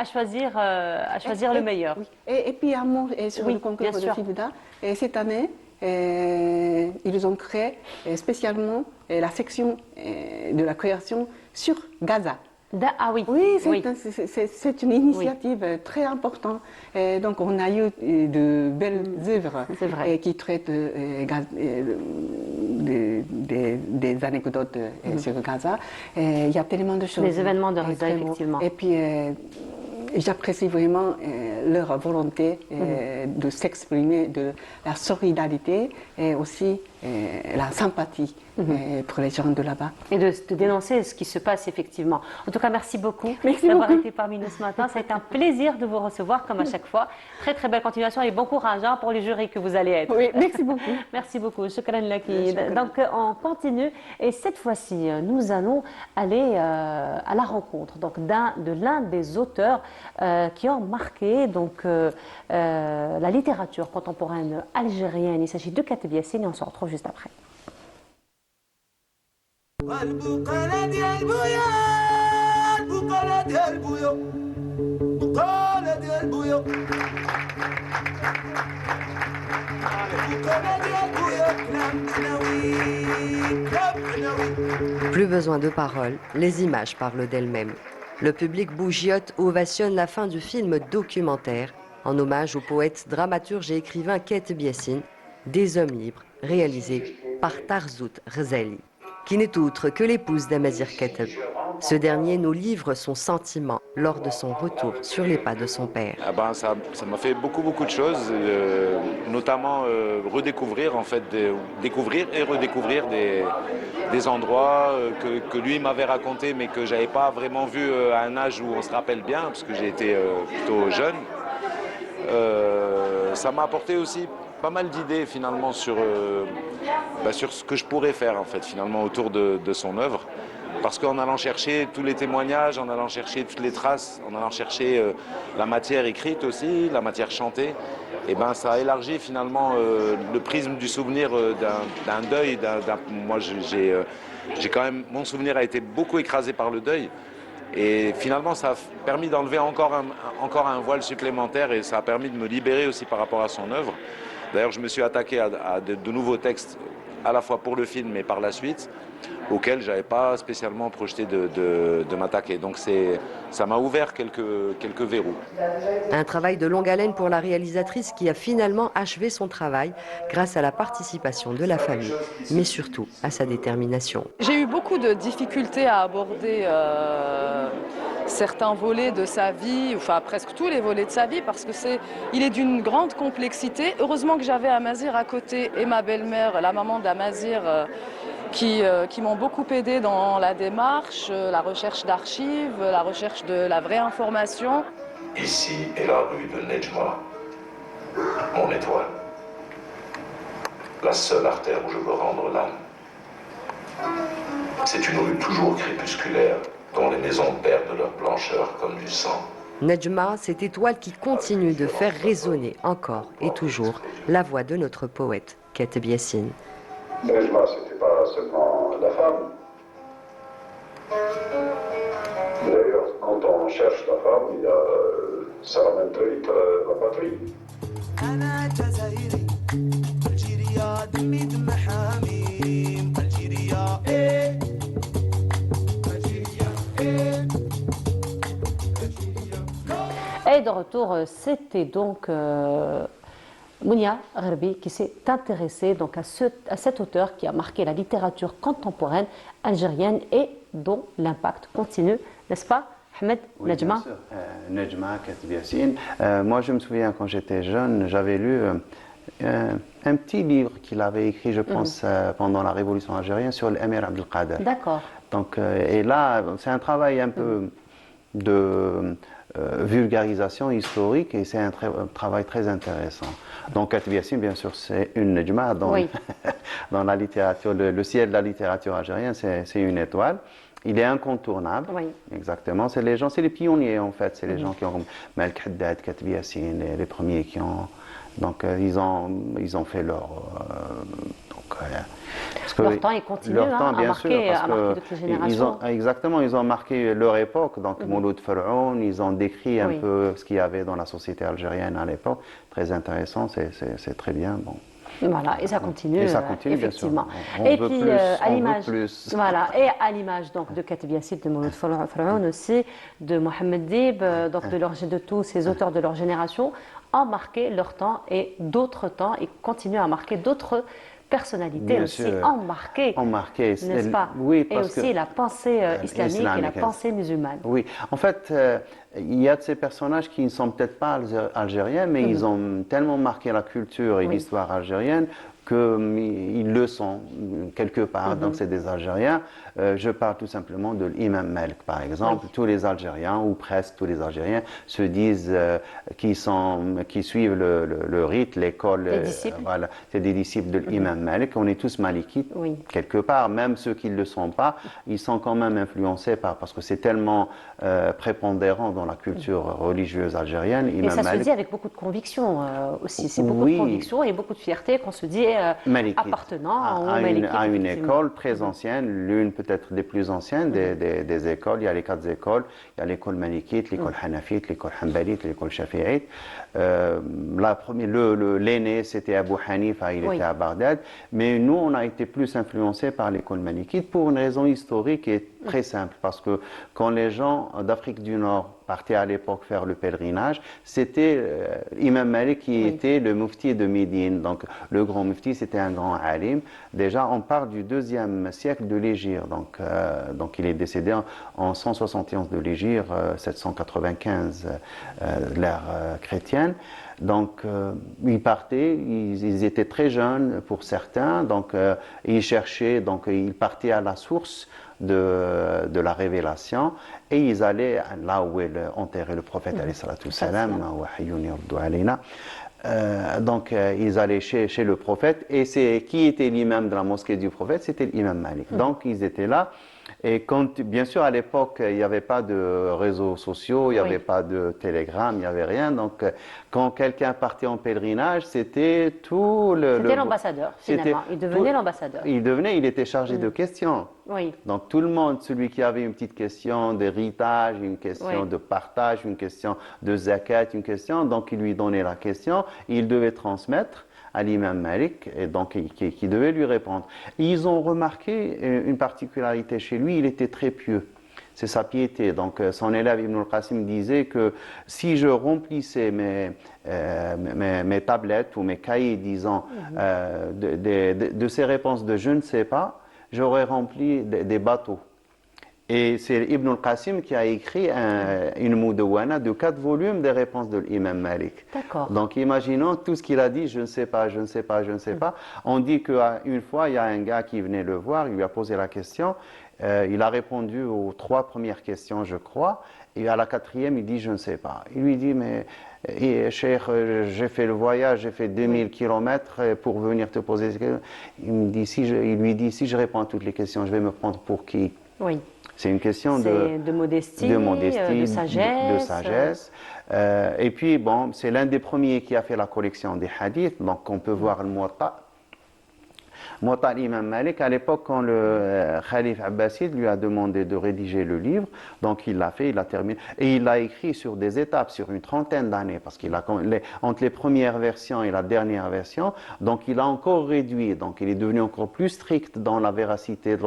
Speaker 1: à choisir le meilleur.
Speaker 4: Oui. Et puis un mot sur le concours de FIBDA. Cette année, ils ont créé spécialement la section de la création sur Gaza.
Speaker 1: Ah oui,
Speaker 4: c'est une initiative très importante. Donc on a eu de belles œuvres qui traitent des anecdotes sur Gaza. Il y a tellement de choses.
Speaker 1: Les événements de Gaza, effectivement.
Speaker 4: Et puis j'apprécie vraiment leur volonté de s'exprimer, de la solidarité et aussi la sympathie pour les gens de là-bas.
Speaker 1: Et de dénoncer ce qui se passe effectivement. En tout cas, merci beaucoup d'avoir été parmi nous ce matin. Ça a été un plaisir de vous recevoir comme à chaque fois. Très très belle continuation et bon courage pour les jurys que vous allez être.
Speaker 4: Oui, merci beaucoup.
Speaker 1: Merci beaucoup. Shukran laki. Donc on continue et cette fois-ci, nous allons aller à la rencontre donc de l'un des auteurs qui ont marqué donc la littérature contemporaine algérienne. Il s'agit de Kateb Yassine et on se retrouve juste après.
Speaker 6: Plus besoin de paroles, les images parlent d'elles-mêmes. Le public bougiote, ovationne la fin du film documentaire en hommage au poète, dramaturge et écrivain Kate Biassin, Des hommes libres, réalisé par Tarzout Ghazali, qui n'est autre que l'épouse d'Amazir Kateb. Ce dernier nous livre son sentiment lors de son retour sur les pas de son père.
Speaker 7: Ça m'a fait beaucoup de choses, notamment redécouvrir, en fait, découvrir et redécouvrir des endroits que lui m'avait racontés, mais que j'avais pas vraiment vu à un âge où on se rappelle bien, parce que j'ai été plutôt jeune. Ça m'a apporté aussi pas mal d'idées finalement sur ce que je pourrais faire en fait finalement autour de son œuvre. Parce qu'en allant chercher tous les témoignages, en allant chercher toutes les traces, en allant chercher la matière écrite aussi, la matière chantée, et ça a élargi finalement le prisme du souvenir d'un deuil. Moi, j'ai quand même, mon souvenir a été beaucoup écrasé par le deuil. Et finalement, ça a permis d'enlever encore un voile supplémentaire et ça a permis de me libérer aussi par rapport à son œuvre. D'ailleurs, je me suis attaqué à de nouveaux textes, à la fois pour le film et par la suite, auxquels je n'avais pas spécialement projeté de m'attaquer. Donc ça m'a ouvert quelques verrous.
Speaker 6: Un travail de longue haleine pour la réalisatrice qui a finalement achevé son travail grâce à la participation de la famille, mais surtout à sa détermination.
Speaker 8: J'ai eu beaucoup de difficultés à aborder certains volets de sa vie, enfin presque tous les volets de sa vie, parce que il est d'une grande complexité. Heureusement que j'avais Amazir à côté et ma belle-mère, la maman d'Amazir, qui m'ont beaucoup aidé dans la démarche, la recherche d'archives, la recherche de la vraie information.
Speaker 9: Ici est la rue de Nejma, mon étoile. La seule artère où je veux rendre l'âme. C'est une rue toujours crépusculaire, dont les maisons perdent leur blancheur comme du sang.
Speaker 6: Nejma, cette étoile qui continue de faire résonner encore et toujours la voix de notre poète, Kate Biassin.
Speaker 9: Nejma, c'était pas seulement la femme. D'ailleurs, quand on cherche la femme, ça ramène très vite la patrie.
Speaker 1: Et de retour, c'était donc Mounia Gherbi qui s'est intéressée donc à cet auteur qui a marqué la littérature contemporaine algérienne et dont l'impact continue, n'est-ce pas, Ahmed?
Speaker 10: Oui,
Speaker 1: Nejma.
Speaker 10: bien sûr. Nejma Kate Biassin. Moi, je me souviens quand j'étais jeune, j'avais lu un petit livre qu'il avait écrit, je pense, pendant la Révolution algérienne sur l'émir Abdelkader.
Speaker 1: D'accord.
Speaker 10: Donc, et là, c'est un travail un peu de vulgarisation historique et c'est un travail très intéressant. Donc, Kate Biassin, bien sûr, c'est une Nejma dans,
Speaker 1: Oui.
Speaker 10: dans la littérature, le ciel de la littérature algérienne, c'est une étoile. Il est incontournable,
Speaker 1: Oui.
Speaker 10: exactement. C'est les gens, c'est les pionniers en fait, c'est les gens qui ont Malek Haddad, Kate Biassin, les premiers qui ont. Donc ils ont fait leur.
Speaker 1: Leur temps, ils continuent
Speaker 10: leur temps,
Speaker 1: à
Speaker 10: bien
Speaker 1: marquer,
Speaker 10: sûr, parce
Speaker 1: à marquer
Speaker 10: que
Speaker 1: toutes les générations.
Speaker 10: exactement, ils ont marqué leur époque. Donc Mouloud Faraoun, ils ont décrit un
Speaker 1: Oui.
Speaker 10: peu ce qu'il y avait dans la société algérienne à l'époque. Très intéressant, c'est très bien. Bon.
Speaker 1: Voilà, et ça continue,
Speaker 10: Et ça continue, bien sûr.
Speaker 1: effectivement.
Speaker 10: On
Speaker 1: et
Speaker 10: veut
Speaker 1: puis,
Speaker 10: plus,
Speaker 1: à
Speaker 10: on veut
Speaker 1: l'image,
Speaker 10: plus.
Speaker 1: voilà, et à l'image donc de Kate Biassin, de Mouloud Faraoun aussi, de Mohamed Dib, donc de tous ces auteurs de leur génération, ont marqué leur temps et d'autres temps, et continuent à marquer d'autres personnalités
Speaker 10: Bien
Speaker 1: aussi,
Speaker 10: sûr.
Speaker 1: ont marqué,
Speaker 10: n'est-ce
Speaker 1: pas?
Speaker 10: Oui,
Speaker 1: et
Speaker 10: parce
Speaker 1: aussi
Speaker 10: que
Speaker 1: la pensée islamique et la
Speaker 10: islamique,
Speaker 1: pensée musulmane.
Speaker 10: Oui, en fait, il y a de ces personnages qui ne sont peut-être pas algériens, mais ils ont tellement marqué la culture et
Speaker 1: Oui.
Speaker 10: l'histoire algérienne qu'ils le sont quelque part. Donc c'est des Algériens. Je parle tout simplement de l'imam Malik, par exemple.
Speaker 1: Oui.
Speaker 10: Tous les Algériens, ou presque tous les Algériens, se disent qui suivent le rite, l'école.
Speaker 1: Des disciples.
Speaker 10: Voilà, c'est des disciples de l'imam l'imam Malik. On est tous malikites,
Speaker 1: Oui.
Speaker 10: quelque part, même ceux qui ne le sont pas, ils sont quand même influencés parce que c'est tellement prépondérant dans la culture religieuse algérienne.
Speaker 1: Et
Speaker 10: Imam
Speaker 1: ça se
Speaker 10: Malik,
Speaker 1: dit avec beaucoup de conviction aussi. C'est beaucoup
Speaker 10: Oui.
Speaker 1: de conviction et beaucoup de fierté qu'on se dit
Speaker 10: Malikite.
Speaker 1: appartenant au
Speaker 10: à
Speaker 1: Malikite,
Speaker 10: une
Speaker 1: effectivement.
Speaker 10: école très ancienne, l'une peut-être des plus anciennes des écoles. Il y a les 4 écoles. Il y a l'école malikite, l'école hanafite, l'école hanbalite, l'école shafi'ite. L'aîné, c'était Abu Hanifa, il
Speaker 1: Oui.
Speaker 10: était à Bagdad. Mais nous, on a été plus influencés par l'école malikite pour une raison historique et très simple. Parce que quand les gens d'Afrique du Nord partaient à l'époque faire le pèlerinage, c'était Imam Malik qui était le mufti de Médine. Donc le grand mufti, c'était un grand alim. Déjà, on parle du 2e siècle de l'Hégire. Donc il est décédé en 171 de l'Hégire, 795 de l'ère chrétienne. Donc, ils partaient, ils étaient très jeunes pour certains, donc ils cherchaient, donc ils partaient à la source de la révélation et ils allaient là où est enterré le prophète, alayhi salatu wassalam, wa hayyun yaruddu alayna. Donc, ils allaient chez le prophète et qui était l'imam de la mosquée du prophète? C'était l'imam Malik. Donc, ils étaient là. Et quand, bien sûr, à l'époque, il n'y avait pas de réseaux sociaux, il n'y avait pas de télégramme, il n'y avait rien. Donc, quand quelqu'un partait en pèlerinage, c'était tout le...
Speaker 1: C'était l'ambassadeur, finalement. Il devenait l'ambassadeur.
Speaker 10: Il était chargé de questions.
Speaker 1: Oui.
Speaker 10: Donc, tout le monde, celui qui avait une petite question d'héritage, une question de partage, une question de zakat, une question, donc il lui donnait la question, il devait transmettre à l'imam Malik, et donc qui devait lui répondre. Et ils ont remarqué une particularité chez lui, il était très pieux. C'est sa piété. Donc son élève Ibn al-Qasim disait que si je remplissais mes tablettes ou mes cahiers, disons, de ces réponses de je ne sais pas, j'aurais rempli des bateaux. Et c'est Ibn al-Qasim qui a écrit une mudawwana de 4 volumes des réponses de l'imam Malik.
Speaker 1: D'accord.
Speaker 10: Donc imaginons tout ce qu'il a dit, je ne sais pas, je ne sais pas, je ne sais pas. On dit qu'une fois, il y a un gars qui venait le voir, il lui a posé la question, il a répondu aux 3 premières questions, je crois, et à la 4e, il dit je ne sais pas. Il lui dit, mais Cheikh, j'ai fait le voyage, j'ai fait 2000 km pour venir te poser ces questions. Il lui dit, si je réponds à toutes les questions, je vais me prendre pour qui?
Speaker 1: Oui.
Speaker 10: C'est une question
Speaker 1: de modestie, de sagesse.
Speaker 10: Et puis, bon, c'est l'un des premiers qui a fait la collection des hadiths. Donc, on peut voir le Muwatta. Muwatta l'imam Malik, à l'époque, quand le Khalif Abbasid lui a demandé de rédiger le livre, donc il l'a fait, il l'a terminé. Et il l'a écrit sur des étapes, sur une trentaine d'années, parce qu'il a, entre les premières versions et la dernière version, donc il a encore réduit, donc il est devenu encore plus strict dans la véracité,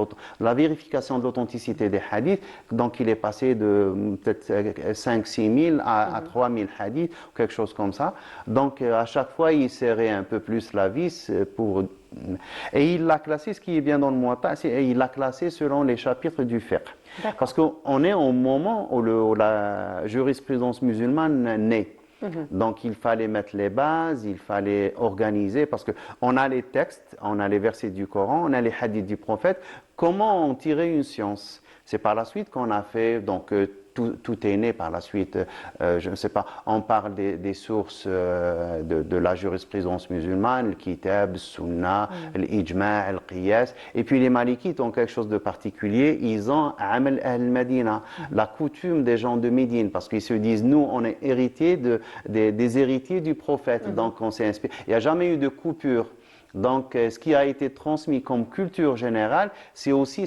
Speaker 10: la vérification de l'authenticité des hadiths. Donc il est passé de peut-être 5-6 000 à 3 000 hadiths, quelque chose comme ça. Donc à chaque fois, il serrait un peu plus la vis pour... Et il l'a classé, ce qui est bien dans le Muwatta, il l'a classé selon les chapitres du fiqh. Parce qu'on est au moment où la jurisprudence musulmane naît. Donc il fallait mettre les bases, il fallait organiser, parce qu'on a les textes, on a les versets du Coran, on a les hadiths du prophète. Comment en tirer une science? C'est par la suite qu'on a fait, donc tout est né par la suite, je ne sais pas, on parle des sources de la jurisprudence musulmane, le kitab, le sunnah, l'ijma', le qiyas, et puis les malikites ont quelque chose de particulier, ils ont amal al-Madina, la coutume des gens de Médine, parce qu'ils se disent, nous on est héritiers des héritiers du prophète, donc on s'est inspiré, il n'y a jamais eu de coupure. Donc, ce qui a été transmis comme culture générale, c'est aussi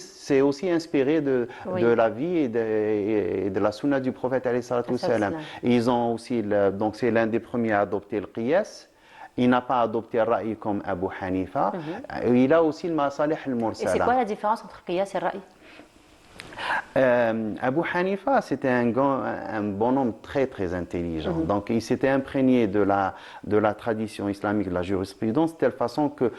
Speaker 10: inspiré de la vie et de la sunna du prophète alayhi salatu wassalam. Ils ont aussi, donc c'est l'un des premiers à adopter le qiyas. Il n'a pas adopté le ra'i comme Abu Hanifa. Il a aussi le masalih al-mursala.
Speaker 1: Et c'est quoi la différence entre qiyas et ra'i?
Speaker 10: Abu Hanifa, c'était un bonhomme très très intelligent. Donc il s'était imprégné de la tradition islamique, de la jurisprudence, de telle façon que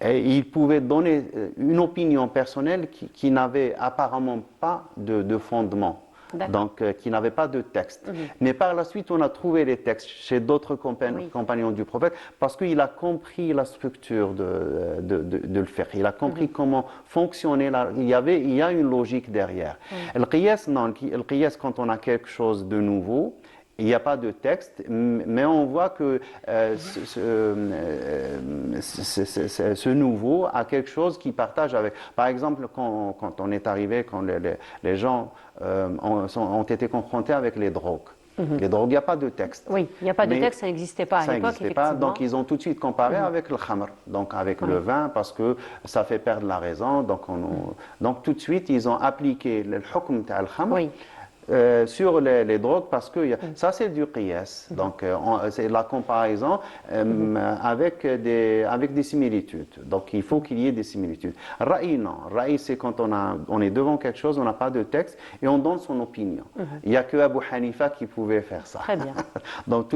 Speaker 10: il pouvait donner une opinion personnelle qui n'avait apparemment pas de fondement. Donc qui n'avait pas de texte. Mais par la suite, on a trouvé les textes chez d'autres compagnons du prophète parce qu'il a compris la structure de le faire. Il a compris comment fonctionnait. Il y a une logique derrière. Le qiyas, non, le qiyas, quand on a quelque chose de nouveau, Il n'y a pas de texte, mais on voit que ce nouveau a quelque chose qu'il partage avec. Par exemple, quand on est arrivé, quand les gens ont été confrontés avec les drogues. Les drogues, il n'y a pas de texte.
Speaker 1: Oui, il n'y a pas de texte, ça n'existait pas à l'époque, effectivement.
Speaker 10: Donc ils ont tout de suite comparé avec le khamr, donc avec le vin, parce que ça fait perdre la raison. Donc tout de suite, ils ont appliqué le hukm al khamr. Sur les drogues, parce que ça c'est du qiyas, donc c'est la comparaison avec des similitudes, donc il faut qu'il y ait des similitudes. Ra'i, non, Ra'i c'est quand on est devant quelque chose, on n'a pas de texte et on donne son opinion. Il n'y a que Abu Hanifa qui pouvait faire ça.
Speaker 1: Très bien.
Speaker 10: Donc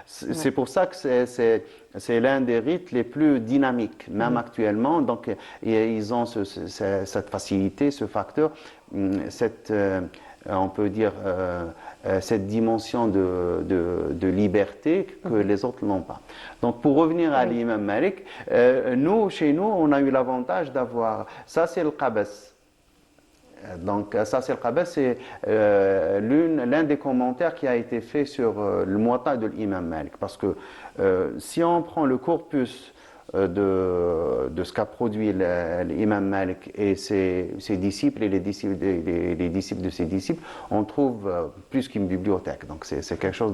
Speaker 10: c'est pour ça que c'est l'un des rites les plus dynamiques, même actuellement, donc ils ont cette facilité, ce facteur, on peut dire, cette dimension de liberté que les autres n'ont pas. Donc pour revenir à l'imam Malik, chez nous, on a eu l'avantage d'avoir, ça c'est le qabas. Donc ça c'est le qabas, c'est l'un des commentaires qui a été fait sur le Muwatta de l'imam Malik. Parce que si on prend le corpus de ce qu'a produit l'imam Malik et ses disciples et les disciples de ses disciples, on trouve plus qu'une bibliothèque. Donc c'est quelque chose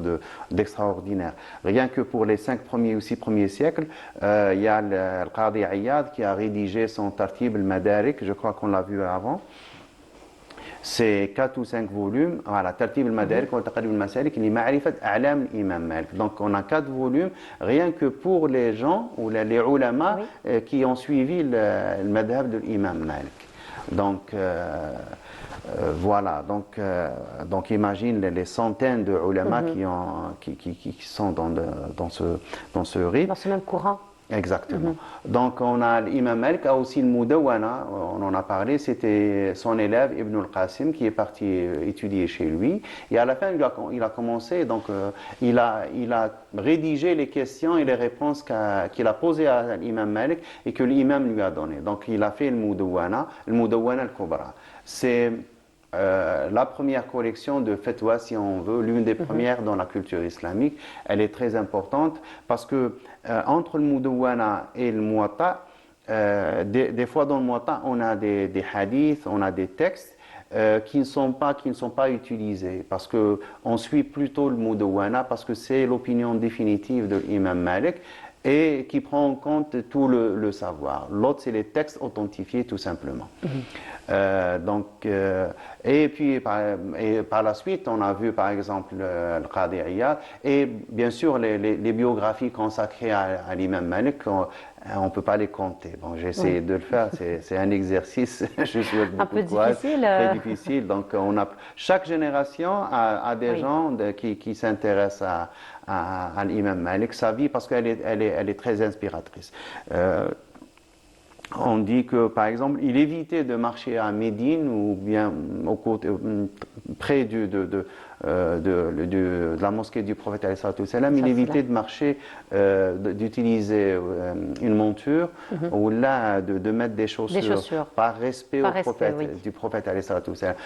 Speaker 10: d'extraordinaire. Rien que pour les 5 premiers ou 6 premiers siècles, il y a le Qadi Iyad qui a rédigé son Tartib al-Madarik, je crois qu'on l'a vu avant. C'est 4 ou 5 volumes, voilà, Tartib al-Madarik wa Taqrib al-Masalik li ma'rifat a'lam l'imam Malik. Donc on a 4 volumes, rien que pour les gens ou les ulama qui ont suivi le madhab de l'imam Malik. Donc voilà, donc imagine les centaines de ulama qui sont dans ce rite.
Speaker 1: Dans ce même courant.
Speaker 10: Exactement. Donc on a l'imam Malik, a aussi le Mudawwana, on en a parlé, c'était son élève Ibn al-Qasim qui est parti étudier chez lui. Et à la fin, il a commencé, donc il a rédigé les questions et les réponses qu'il a posées à l'imam Malik et que l'imam lui a donné. Donc il a fait le Mudawwana al-Kubra. C'est la première collection de fatwa, si on veut, l'une des premières dans la culture islamique. Elle est très importante parce que entre le Mudawwana et le Muwatta, des fois dans le Muwatta, on a des hadiths, on a des textes qui ne sont pas utilisés parce qu'on suit plutôt le Mudawwana parce que c'est l'opinion définitive de l'imam Malik et qui prend en compte tout le savoir. L'autre, c'est les textes authentifiés tout simplement. Et puis par la suite, on a vu par exemple le Qadi Iyad et bien sûr les biographies consacrées à l'imam Malik, on ne peut pas les compter. Bon, j'ai essayé de le faire, c'est un exercice, je souhaite beaucoup de courage, très difficile. Donc chaque génération a des gens qui s'intéressent à l'imam Malik, sa vie, parce qu'elle est très inspiratrice. On dit que, par exemple, il évitait de marcher à Médine ou bien près de la mosquée du prophète alayhi salatu wassalam. Il évitait de marcher, d'utiliser une monture ou là de mettre des chaussures par respect du prophète alayhi salatu wassalam.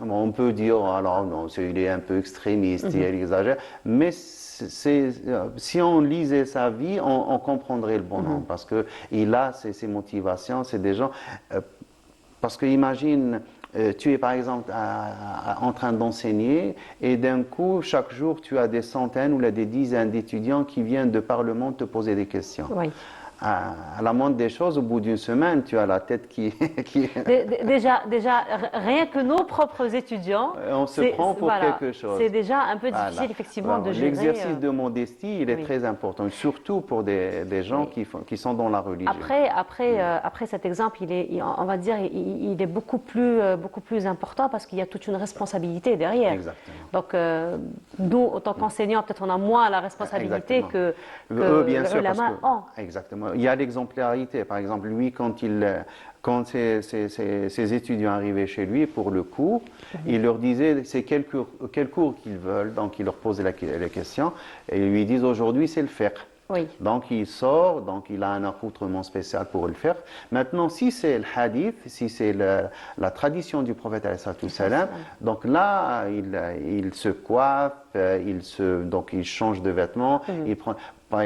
Speaker 10: On peut dire, alors non, il est un peu extrémiste, il exagère, mais si on lisait sa vie, on comprendrait le bonhomme parce qu'il a ses motivations, c'est des gens. Parce que imagine, tu es par exemple en train d'enseigner et d'un coup, chaque jour, tu as des centaines ou des dizaines d'étudiants qui viennent de par le monde te poser des questions. Oui. À la moindre des choses, au bout d'une semaine, tu as la tête qui...
Speaker 1: Déjà, rien que nos propres étudiants...
Speaker 10: On se prend pour quelque chose.
Speaker 1: C'est déjà un peu difficile, effectivement, de gérer...
Speaker 10: L'exercice de modestie, il est très important, surtout pour des gens qui sont dans la religion.
Speaker 1: Après cet exemple, on va dire, il est beaucoup plus important parce qu'il y a toute une responsabilité derrière.
Speaker 10: Exactement.
Speaker 1: Donc, nous, en tant qu'enseignants, peut-être on a moins la responsabilité que les ulama ont.
Speaker 10: Exactement. Il y a l'exemplarité. Par exemple, lui, quand ses étudiants arrivaient chez lui pour le cours, il leur disait c'est quel cours qu'ils veulent. Donc, il leur posait les questions et ils lui disent aujourd'hui c'est le fiqh.
Speaker 1: Oui.
Speaker 10: Donc il sort, donc il a un accoutrement spécial pour le faire. Maintenant, si c'est le hadith, si c'est la tradition du prophète alayhi salatu wassalam, donc là, il se coiffe, donc il change de vêtements,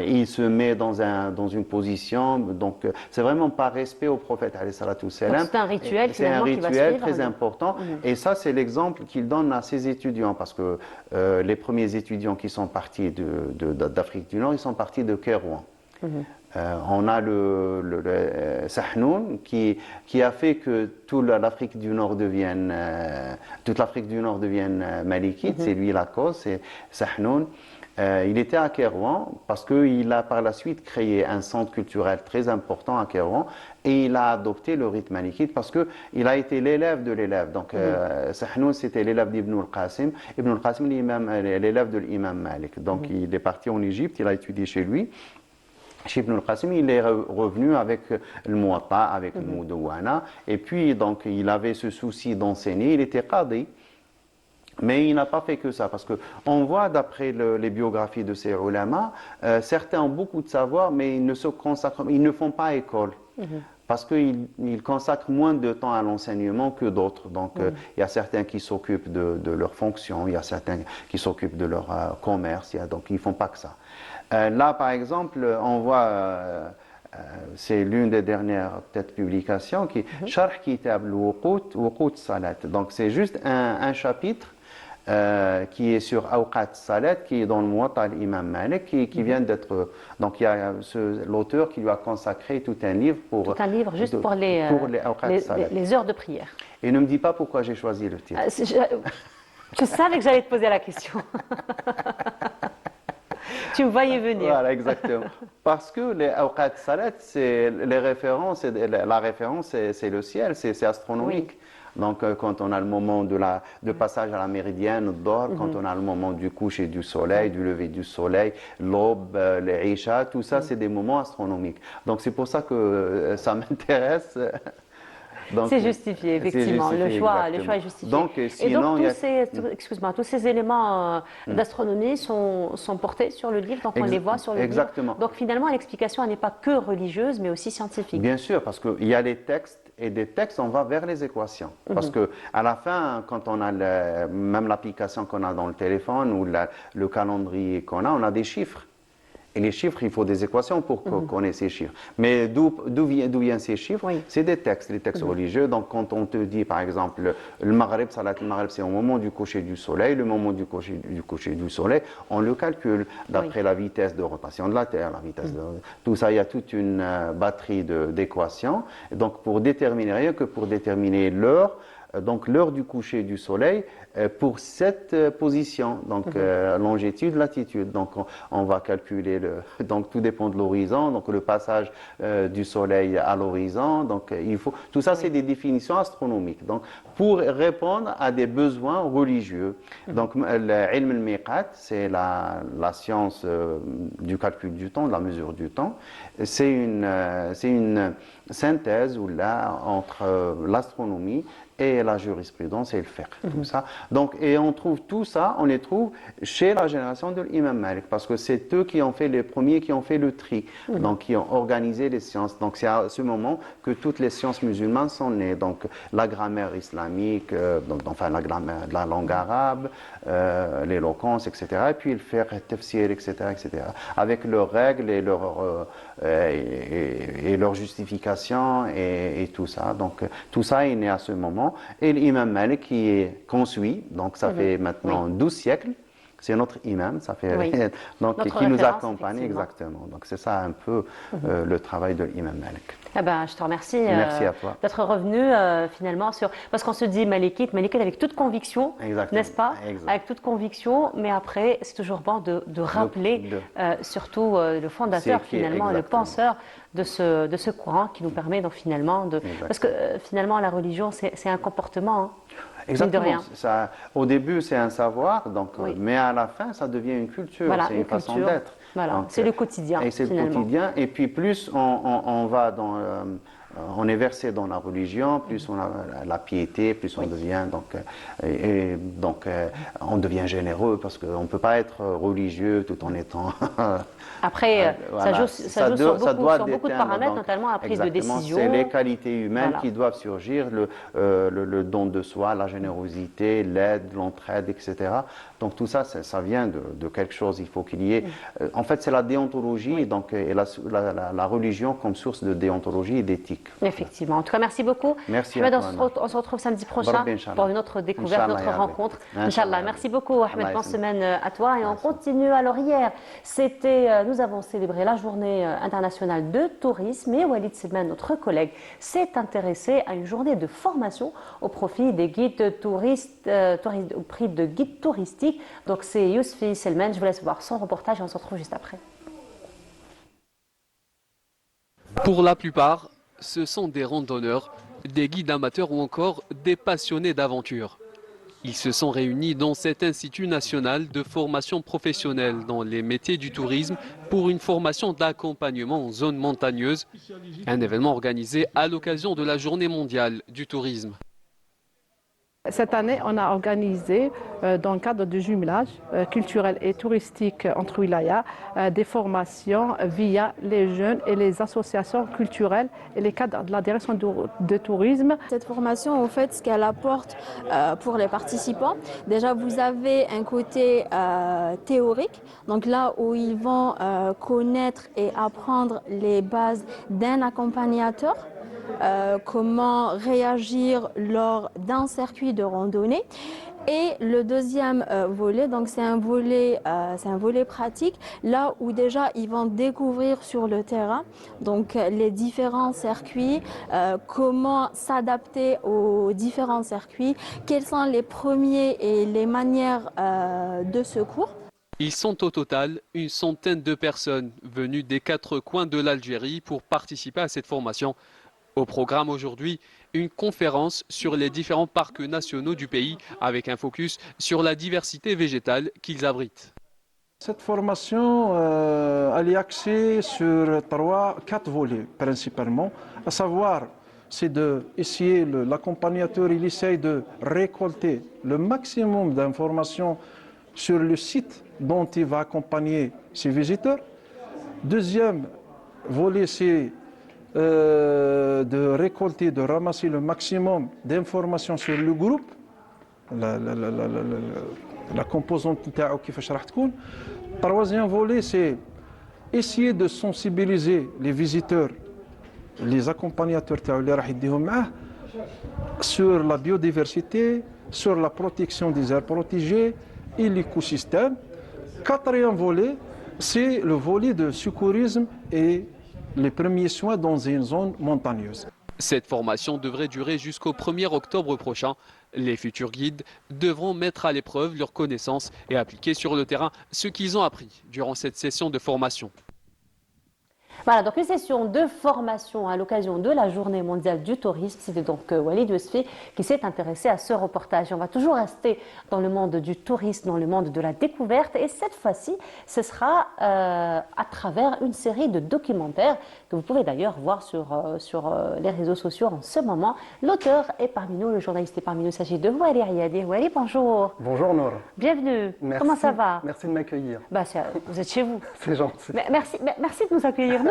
Speaker 10: il se met dans une position, donc c'est vraiment par respect au prophète alayhi salatu wassalam.
Speaker 1: C'est un rituel
Speaker 10: C'est un
Speaker 1: finalement qui va
Speaker 10: rituel
Speaker 1: suivre.
Speaker 10: très important. Et ça, c'est l'exemple qu'il donne à ses étudiants, parce que les premiers étudiants qui sont partis d'Afrique du Nord, ils sont partis de Kérouan. On a le Sahnoun qui a fait que toute l'Afrique du Nord devienne malikite. C'est lui la cause, c'est Sahnoun. Il était à Kérouan parce qu'il a par la suite créé un centre culturel très important à Kérouan et il a adopté le rite malikite parce qu'il a été l'élève de l'élève. Donc Sahnoun, c'était l'élève d'Ibn al-Qasim. Ibn al-Qasim, l'élève de l'imam Malik. Donc il est parti en Égypte, il a étudié chez lui. Chez Ibn al-Qasim, il est revenu avec le Muwatta, avec le Mudawwana. Et puis, donc, il avait ce souci d'enseigner. Il était qadi. Mais il n'a pas fait que ça, parce qu'on voit d'après les biographies de ces ulama, certains ont beaucoup de savoir, mais ils ne font pas école. Parce qu'ils consacrent moins de temps à l'enseignement que d'autres. Donc, il y a certains qui s'occupent de leur fonction, il y a certains qui s'occupent de leur commerce, donc ils ne font pas que ça. Là, par exemple, on voit, c'est l'une des dernières peut-être publications, qui Sharh Kitab al-Wuqut Salat. Donc, c'est juste un chapitre qui est sur Awqat Salat, qui est dans le Muwatta al-Imam Malik, qui vient d'être... Donc, il y a l'auteur qui lui a consacré tout un livre pour...
Speaker 1: Tout un livre juste pour les heures de prière.
Speaker 10: Et ne me dis pas pourquoi j'ai choisi le titre.
Speaker 1: Je savais que j'allais te poser la question. Tu me voyais venir.
Speaker 10: Voilà, exactement. Parce que les awqat salat, la référence, c'est le ciel, c'est astronomique.
Speaker 1: Oui.
Speaker 10: Donc, quand on a le moment de passage à la méridienne, d'or, quand on a le moment du coucher du soleil, du lever du soleil, l'aube, les isha, tout ça, c'est des moments astronomiques. Donc, c'est pour ça que ça m'intéresse.
Speaker 1: C'est justifié, effectivement. Le choix est justifié.
Speaker 10: Donc, sinon,
Speaker 1: tous ces éléments d'astronomie sont portés sur le livre, donc on les voit sur le livre.
Speaker 10: Exactement.
Speaker 1: Donc finalement, l'explication n'est pas que religieuse, mais aussi scientifique.
Speaker 10: Bien sûr, parce qu'il y a les textes, et des textes, on va vers les équations. Parce qu'à la fin, quand on a même l'application qu'on a dans le téléphone ou le calendrier qu'on a, on a des chiffres. Et les chiffres, il faut des équations pour qu'on ait ces chiffres. Mais d'où viennent ces chiffres? C'est des textes, les textes religieux. Donc, quand on te dit, par exemple, le Maghrib, Salat al-Maghrib, c'est au moment du coucher du soleil. Le moment du coucher du soleil, on le calcule d'après la vitesse de rotation de la Terre, la vitesse tout ça, il y a toute une batterie d'équations. Donc, pour déterminer, rien que pour déterminer l'heure, donc l'heure du coucher du soleil pour cette position, donc longitude, latitude. Donc on va calculer, donc tout dépend de l'horizon, donc le passage du soleil à l'horizon. Donc tout ça c'est des définitions astronomiques. Donc pour répondre à des besoins religieux. Donc l'ilm al-miqat, c'est la science du calcul du temps, de la mesure du temps. C'est une synthèse entre l'astronomie et la jurisprudence et le fiqh, tout ça. Donc, et on trouve tout ça, on les trouve chez la génération de l'imam Malik, parce que c'est eux qui ont fait les premiers, qui ont fait le tri, donc qui ont organisé les sciences. Donc c'est à ce moment que toutes les sciences musulmanes sont nées. Donc la grammaire islamique, enfin la grammaire de la langue arabe, l'éloquence, etc. Et puis le fiqh, le tafsir, etc., etc. Avec leurs règles et leurs justifications et tout ça. Donc tout ça est né à ce moment. Et l'imam Malik qu'on suit, donc ça fait maintenant 12 siècles, c'est notre imam, ça fait donc qui nous accompagne exactement. Donc c'est ça un peu le travail de l'imam Malik.
Speaker 1: Eh ben, je te remercie
Speaker 10: d'être
Speaker 1: revenu finalement sur... Parce qu'on se dit malikite avec toute conviction, n'est-ce pas? Avec toute conviction, mais après, c'est toujours bon de rappeler surtout le fondateur finalement, le penseur de ce courant qui nous permet donc finalement de... Parce que finalement, la religion, c'est un comportement, hein.
Speaker 10: Exactement. De rien. Au début, c'est un savoir, donc, mais à la fin, ça devient une culture, c'est une façon d'être.
Speaker 1: Voilà, c'est le quotidien.
Speaker 10: Et c'est le quotidien. Et puis plus on va on est versé dans la religion, plus on a la piété, plus on devient on devient généreux parce qu'on ne peut pas être religieux tout en étant.
Speaker 1: Après,
Speaker 10: Voilà.
Speaker 1: ça joue sur beaucoup de paramètres,
Speaker 10: donc,
Speaker 1: notamment la prise de
Speaker 10: exactement,
Speaker 1: décision.
Speaker 10: C'est les qualités humaines
Speaker 1: Voilà.
Speaker 10: qui doivent surgir, le don de soi, la générosité, l'aide, l'entraide, etc. Donc tout ça, ça vient de quelque chose. Il faut qu'il y ait. En fait, c'est la déontologie donc, et la religion comme source de déontologie et d'éthique.
Speaker 1: Effectivement. En tout cas, merci beaucoup.
Speaker 10: Merci
Speaker 1: Ahmed,
Speaker 10: à toi,
Speaker 1: on se retrouve samedi prochain
Speaker 10: Barbi, Inch'Allah.
Speaker 1: pour une autre découverte, une
Speaker 10: Inch'Allah,
Speaker 1: autre
Speaker 10: ya Rabbi.
Speaker 1: rencontre.
Speaker 10: Inch'Allah,
Speaker 1: Inch'Allah.
Speaker 10: ya
Speaker 1: Merci
Speaker 10: Rabbi.
Speaker 1: beaucoup, Ahmed.
Speaker 10: Allah
Speaker 1: Bonne
Speaker 10: yaslim.
Speaker 1: semaine à toi. Et on continue. Alors hier, nous avons célébré la journée internationale de tourisme et Walid Selman, notre collègue, s'est intéressé à une journée de formation au profit des guides touristes, au prix de guides touristiques. Donc c'est Yousfi Selman. Je vous laisse voir son reportage et on se retrouve juste après.
Speaker 11: Pour la plupart, ce sont des randonneurs, des guides amateurs ou encore des passionnés d'aventure. Ils se sont réunis dans cet Institut national de formation professionnelle dans les métiers du tourisme pour une formation d'accompagnement en zone montagneuse, un événement organisé à l'occasion de la Journée mondiale du tourisme.
Speaker 12: Cette année, on a organisé, dans le cadre du jumelage culturel et touristique entre wilayas, des formations via les jeunes et les associations culturelles et les cadres de la direction de tourisme.
Speaker 13: Cette formation, en fait, ce qu'elle apporte pour les participants, déjà vous avez un côté théorique, donc là où ils vont connaître et apprendre les bases d'un accompagnateur. Comment réagir lors d'un circuit de randonnée. Et le deuxième volet, donc c'est un volet pratique, là où déjà ils vont découvrir sur le terrain donc les différents circuits, comment s'adapter aux différents circuits, quels sont les premiers et les manières de secours.
Speaker 11: Ils sont au total une centaine de personnes venues des 4 coins de l'Algérie pour participer à cette formation. Au programme aujourd'hui, une conférence sur les différents parcs nationaux du pays avec un focus sur la diversité végétale qu'ils abritent.
Speaker 14: Cette formation, elle est axée sur 4 volets principalement, à savoir, c'est d'essayer, l'accompagnateur, il essaye de récolter le maximum d'informations sur le site dont il va accompagner ses visiteurs. Deuxième volet, c'est de récolter, de ramasser le maximum d'informations sur le groupe, la composante نتاعو كيفاش راح تكون. Troisième volet, c'est essayer de sensibiliser les visiteurs, les accompagnateurs تاعو اللي راح يديهم معاه sur la biodiversité, sur la protection des aires protégées et l'écosystème. Quatrième volet, c'est le volet de secourisme et les premiers soins dans une zone montagneuse.
Speaker 11: Cette formation devrait durer jusqu'au 1er octobre prochain. Les futurs guides devront mettre à l'épreuve leurs connaissances et appliquer sur le terrain ce qu'ils ont appris durant cette session de formation.
Speaker 1: Voilà, donc une session de formation à l'occasion de la Journée mondiale du tourisme. C'était donc Walid Yousfi qui s'est intéressé à ce reportage. Et on va toujours rester dans le monde du tourisme, dans le monde de la découverte. Et cette fois-ci, ce sera à travers une série de documentaires que vous pouvez d'ailleurs voir sur les réseaux sociaux en ce moment. L'auteur est parmi nous, le journaliste est parmi nous. Il s'agit de Wali Ayadi. Wali, bonjour.
Speaker 15: Bonjour Nour.
Speaker 1: Bienvenue.
Speaker 15: Merci.
Speaker 1: Comment ça va?
Speaker 15: Merci de m'accueillir.
Speaker 1: Vous êtes chez vous.
Speaker 15: C'est gentil.
Speaker 1: Merci de nous accueillir, nous.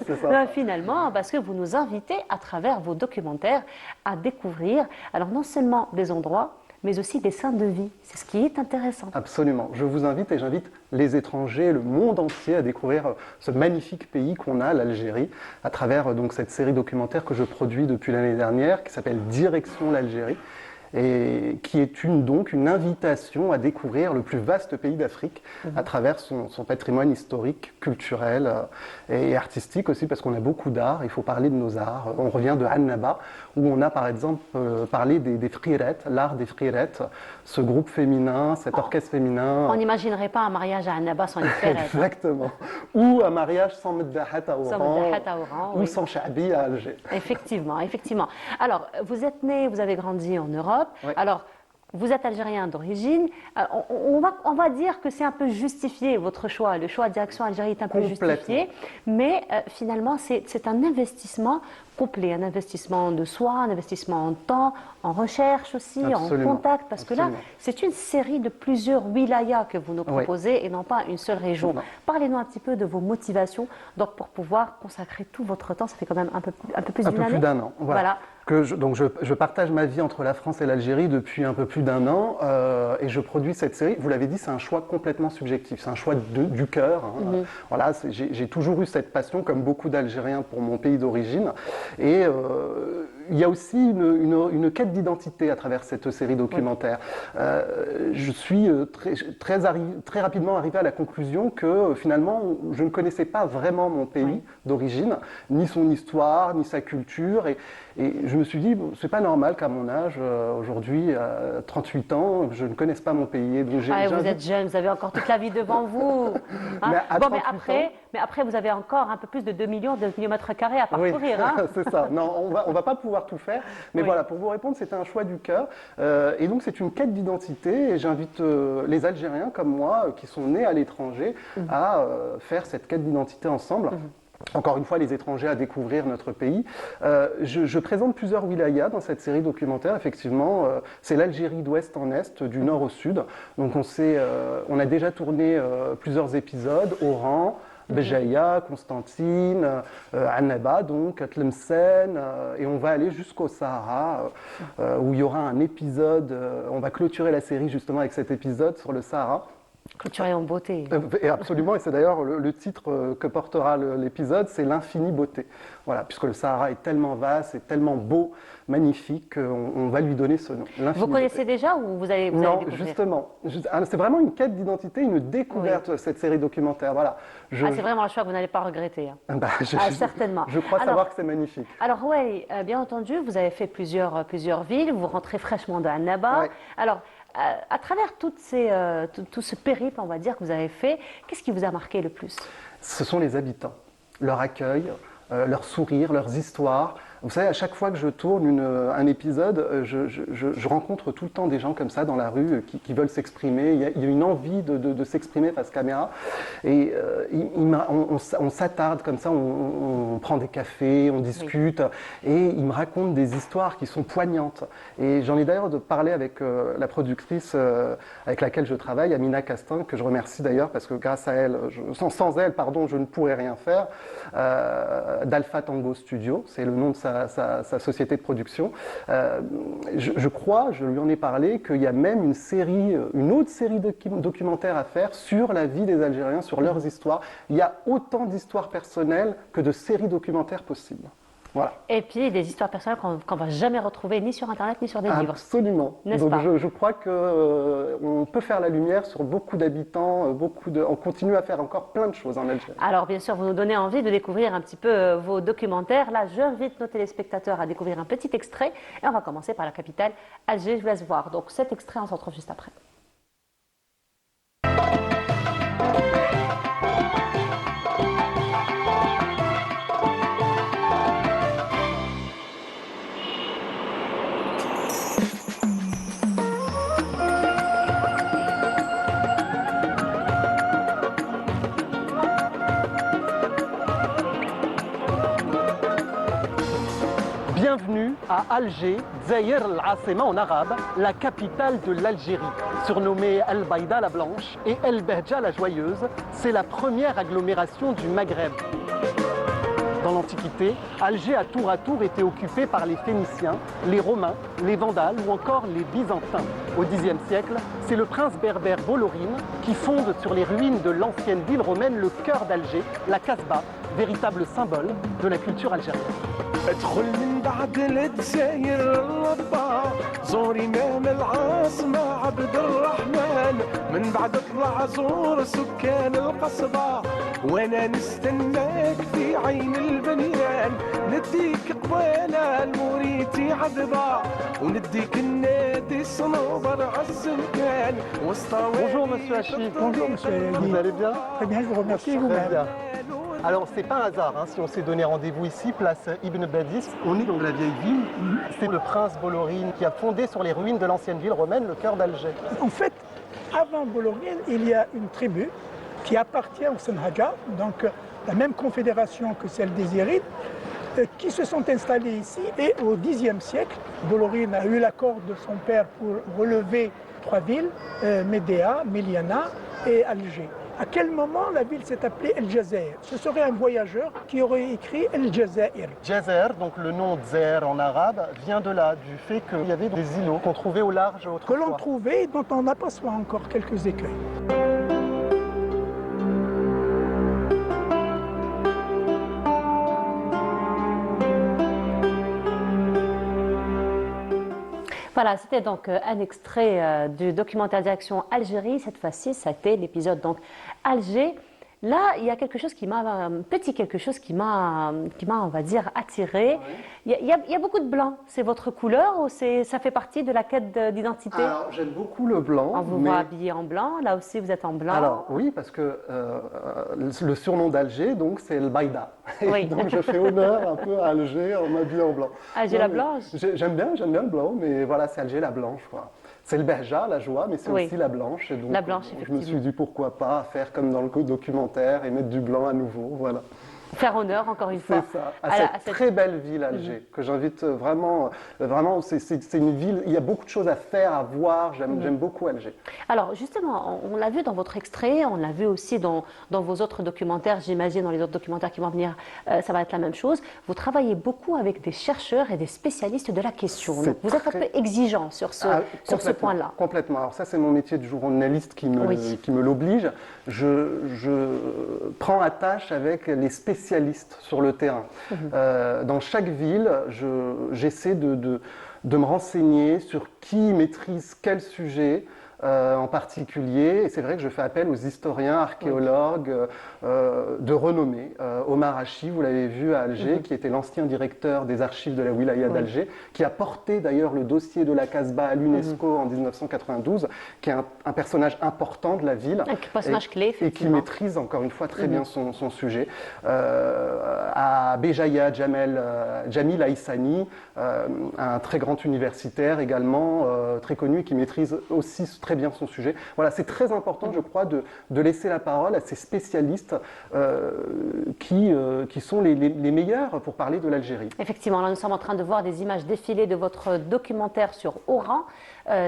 Speaker 15: C'est ça.
Speaker 1: Finalement, parce que vous nous invitez à travers vos documentaires à découvrir, alors non seulement des endroits, mais aussi des scènes de vie. C'est ce qui est intéressant.
Speaker 15: Absolument. Je vous invite et j'invite les étrangers, le monde entier à découvrir ce magnifique pays qu'on a, l'Algérie, à travers donc cette série documentaire que je produis depuis l'année dernière, qui s'appelle Direction l'Algérie, et qui est donc une invitation à découvrir le plus vaste pays d'Afrique à travers son patrimoine historique, culturel et artistique aussi, parce qu'on a beaucoup d'art, il faut parler de nos arts. On revient de Annaba, où on a par exemple parlé des frirettes, l'art des frirettes, ce groupe féminin, cet orchestre féminin.
Speaker 1: On n'imaginerait pas un mariage à Annaba sans les frirettes.
Speaker 15: Exactement. Ou un mariage sans Meddahat à Oran, ou sans Chaabi à Alger.
Speaker 1: Effectivement, effectivement. Alors, vous êtes né, vous avez grandi en Europe.
Speaker 15: Oui.
Speaker 1: Alors, vous êtes algérien d'origine. On va dire que c'est un peu justifié votre choix. Le choix de direction Algérie est un peu justifié. Mais finalement, c'est un investissement complet, un investissement de soi, un investissement en temps, en recherche aussi,
Speaker 15: Absolument.
Speaker 1: en contact. Parce que là, c'est une série de plusieurs wilayas que vous nous proposez et non pas une seule région. Parlez-nous un petit peu de vos motivations donc pour pouvoir consacrer tout votre temps. Ça fait quand même un peu plus d'une année.
Speaker 15: Un peu plus d'un an. Voilà. Donc je partage ma vie entre la France et l'Algérie depuis un peu plus d'un an et je produis cette série. Vous l'avez dit, c'est un choix complètement subjectif, c'est un choix du cœur. Voilà, j'ai toujours eu cette passion, comme beaucoup d'Algériens, pour mon pays d'origine. Et il y a aussi une quête d'identité à travers cette série documentaire. Je suis très rapidement arrivé à la conclusion que finalement, je ne connaissais pas vraiment mon pays d'origine, ni son histoire, ni sa culture. Et je me suis dit, c'est pas normal qu'à mon âge, aujourd'hui, à 38 ans, je ne connaisse pas mon pays. Donc
Speaker 1: vous êtes jeune, vous avez encore toute la vie devant vous. Mais après, vous avez encore un peu plus de 2 millions de kilomètres carrés à parcourir.
Speaker 15: Oui, c'est ça. Non, on va pas pouvoir tout faire. Mais voilà, pour vous répondre, c'était un choix du cœur. Et donc, c'est une quête d'identité. Et j'invite les Algériens comme moi, qui sont nés à l'étranger, à faire cette quête d'identité ensemble. Encore une fois, les étrangers à découvrir notre pays. Je présente plusieurs wilayas dans cette série documentaire. Effectivement, c'est l'Algérie d'ouest en est, du nord au sud. Donc on a déjà tourné plusieurs épisodes, Oran, Béjaïa, Constantine, Annaba, donc Tlemcen, et on va aller jusqu'au Sahara, où il y aura un épisode, on va clôturer la série justement avec cet épisode sur le Sahara.
Speaker 1: Clôturé en beauté.
Speaker 15: Et absolument, et c'est d'ailleurs le titre que portera l'épisode, c'est l'infinie beauté. Voilà, puisque le Sahara est tellement vaste et tellement beau, magnifique, qu'on va lui donner ce nom.
Speaker 1: Vous connaissez déjà ou vous allez
Speaker 15: Non,
Speaker 1: découvrir?
Speaker 15: justement. C'est vraiment une quête d'identité, une découverte, cette série documentaire. Voilà.
Speaker 1: C'est vraiment un choix que vous n'allez pas regretter. Certainement.
Speaker 15: Je crois savoir que c'est magnifique.
Speaker 1: Alors oui, bien entendu, vous avez fait plusieurs villes, vous rentrez fraîchement de Annaba. Alors, à travers tout ce périple, on va dire, que vous avez fait, qu'est-ce qui vous a marqué le plus?
Speaker 15: Ce sont les habitants, leur accueil, leur sourire, leurs histoires. Vous savez, à chaque fois que je tourne un épisode, je rencontre tout le temps des gens comme ça dans la rue qui veulent s'exprimer. Il y a une envie de s'exprimer face caméra. Et on s'attarde comme ça, on prend des cafés, on discute. Et ils me racontent des histoires qui sont poignantes. Et j'en ai d'ailleurs parlé avec la productrice avec laquelle je travaille, Amina Castin, que je remercie d'ailleurs parce que grâce à elle, sans elle, pardon, je ne pourrais rien faire. d'Alpha Tango Studio, c'est le nom de sa société de production. Je crois, je lui en ai parlé, qu'il y a même une autre série de documentaires à faire sur la vie des Algériens, sur leurs histoires. Il y a autant d'histoires personnelles que de séries documentaires possibles. Voilà.
Speaker 1: Et puis des histoires personnelles qu'on ne va jamais retrouver ni sur Internet ni sur des livres.
Speaker 15: Absolument. Donc je crois qu'on peut faire la lumière sur beaucoup d'habitants, on continue à faire encore plein de choses en Algérie.
Speaker 1: Alors bien sûr, vous nous donnez envie de découvrir un petit peu vos documentaires. Là, j'invite nos téléspectateurs à découvrir un petit extrait. Et on va commencer par la capitale, Alger. Je vous laisse voir. Donc cet extrait, on se retrouve juste après.
Speaker 16: Bienvenue à Alger, Zaïr al-Asema en arabe, la capitale de l'Algérie. Surnommée Al-Baïda la Blanche et El-Behja la Joyeuse, c'est la première agglomération du Maghreb. Dans l'Antiquité, Alger a tour été occupée par les Phéniciens, les Romains, les Vandales ou encore les Byzantins. Au Xe siècle, c'est le prince berbère Bolorine qui fonde sur les ruines de l'ancienne ville romaine le cœur d'Alger, la Casbah, véritable symbole de la culture algérienne.
Speaker 17: ادخل من بعد الجزاير اللبا زور امام العاصمة عبد الرحمن من بعد اطلع زور سكان القصبة وانا نستناك في عين البنيان نديك قبالة الموريتي عذبة ونديك النادي صنوبر عالزنكان
Speaker 16: Bonjour monsieur Hachi. Bonjour monsieur. Vous allez bien?
Speaker 18: Très bien, je vous remercie.
Speaker 16: Très bien. Alors, c'est pas un hasard si on s'est donné rendez-vous ici, place Ibn Badis. On est dans la vieille ville. C'est le prince Bolorine qui a fondé sur les ruines de l'ancienne ville romaine, le cœur d'Alger.
Speaker 18: En fait, avant Bolorine, il y a une tribu qui appartient au Senhaja, donc la même confédération que celle des Irides, qui se sont installés ici. Et au Xe siècle, Bolorine a eu l'accord de son père pour relever 3 villes, Médéa, Méliana et Alger. À quel moment la ville s'est appelée El Jazair? Ce serait un voyageur qui aurait écrit El Jazair.
Speaker 16: Jazair, donc le nom Zer en arabe, vient de là, du fait qu'il y avait des îlots qu'on trouvait au large autrefois.
Speaker 18: Que l'on trouvait et dont on aperçoit encore quelques écueils.
Speaker 1: Voilà, c'était donc un extrait du documentaire Direction Algérie. Cette fois-ci, ça a été l'épisode donc Alger. Là, il y a quelque chose qui m'a, on va dire, attiré. Il y a beaucoup de blanc. C'est votre couleur ou ça fait partie de la quête d'identité?
Speaker 15: Alors, j'aime beaucoup le blanc.
Speaker 1: On vous voit habillé en blanc. Là aussi, vous êtes en blanc.
Speaker 15: Alors, oui, parce que le surnom d'Alger, donc, c'est El Baïda.
Speaker 1: Oui.
Speaker 15: Donc, je fais honneur un peu à Alger en m'habillant en blanc.
Speaker 1: Alger la blanche?
Speaker 15: J'aime bien le blanc, mais voilà, c'est Alger la blanche, quoi. C'est le Behja, la joie, mais c'est aussi la blanche. Et donc,
Speaker 1: la blanche,
Speaker 15: je me suis dit pourquoi pas faire comme dans le documentaire et mettre du blanc à nouveau, voilà.
Speaker 1: Faire honneur, encore une fois,
Speaker 15: c'est ça, à cette très belle ville, Alger, que j'invite vraiment, c'est une ville, il y a beaucoup de choses à faire, à voir, j'aime beaucoup Alger.
Speaker 1: Alors justement, on l'a vu dans votre extrait, on l'a vu aussi dans vos autres documentaires, j'imagine dans les autres documentaires qui vont venir, ça va être la même chose. Vous travaillez beaucoup avec des chercheurs et des spécialistes de la question. Donc, vous êtes un peu exigeant sur ce point-là.
Speaker 15: Complètement. Alors ça, c'est mon métier de journaliste qui me l'oblige. Je prends à tâche avec les spécialistes sur le terrain. Dans chaque ville, j'essaie de me renseigner sur qui maîtrise quel sujet en particulier. Et c'est vrai que je fais appel aux historiens, archéologues de renommée. Omar Hachi, vous l'avez vu à Alger, qui était l'ancien directeur des archives de la wilaya d'Alger, qui a porté d'ailleurs le dossier de la Casbah à l'UNESCO en 1992, qui est un personnage important de la ville.
Speaker 1: Un personnage clé,
Speaker 15: et qui maîtrise encore une fois très bien son sujet. À Béjaïa, Jamil Aïssani, un très grand universitaire également, très connu, qui maîtrise aussi très bien son sujet. Voilà, c'est très important, je crois, de laisser la parole à ces spécialistes qui sont les meilleurs pour parler de l'Algérie.
Speaker 1: Effectivement, là nous sommes en train de voir des images défilées de votre documentaire sur Oran.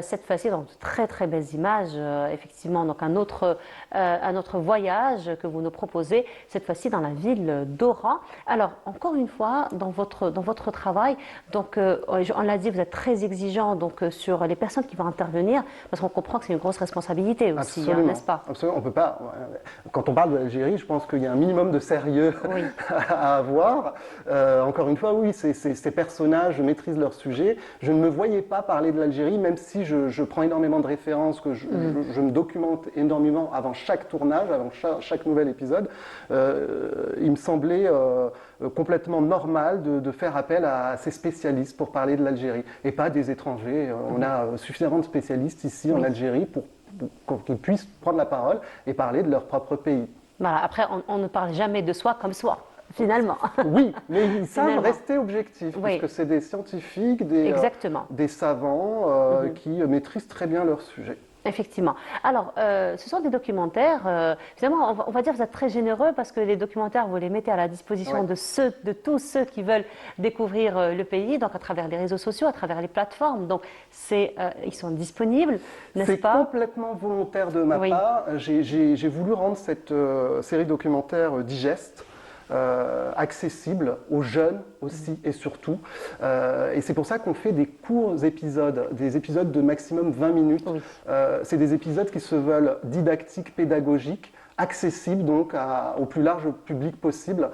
Speaker 1: Cette fois-ci, dans de très très belles images, effectivement, donc un autre voyage que vous nous proposez, cette fois-ci dans la ville d'Oran. Alors, encore une fois, dans votre travail, donc, on l'a dit, vous êtes très exigeant donc, sur les personnes qui vont intervenir, parce qu'on comprend que c'est une grosse responsabilité aussi, hein, n'est-ce pas?
Speaker 15: Absolument, on peut pas. Quand on parle de l'Algérie, je pense qu'il y a un minimum de sérieux à avoir. Encore une fois, oui, ces personnages maîtrisent leur sujet. Je ne me voyais pas parler de l'Algérie, même si je prends énormément de références, que je me documente énormément avant chaque tournage, avant chaque nouvel épisode. Il me semblait complètement normal de faire appel à ces spécialistes pour parler de l'Algérie et pas des étrangers. On a suffisamment de spécialistes ici en Algérie pour qu'ils puissent prendre la parole et parler de leur propre pays.
Speaker 1: Voilà, après, on ne parle jamais de soi comme soi. Finalement.
Speaker 15: Oui, mais ils savent rester objectifs, parce que c'est des scientifiques, des savants qui maîtrisent très bien leur sujet.
Speaker 1: Effectivement. Alors, ce sont des documentaires, finalement, on va dire que vous êtes très généreux parce que les documentaires, vous les mettez à la disposition de tous ceux qui veulent découvrir le pays, donc à travers les réseaux sociaux, à travers les plateformes. Donc, ils sont disponibles, n'est-ce pas?
Speaker 15: C'est complètement volontaire de ma part. J'ai voulu rendre cette série documentaire digeste, accessible aux jeunes aussi et surtout. Et c'est pour ça qu'on fait des courts épisodes, des épisodes de maximum 20 minutes. C'est des épisodes qui se veulent didactiques, pédagogiques, accessibles donc au plus large public possible.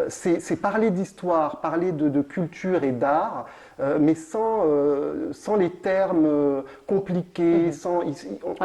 Speaker 15: C'est parler d'histoire, parler de culture et d'art, mais sans les termes compliqués,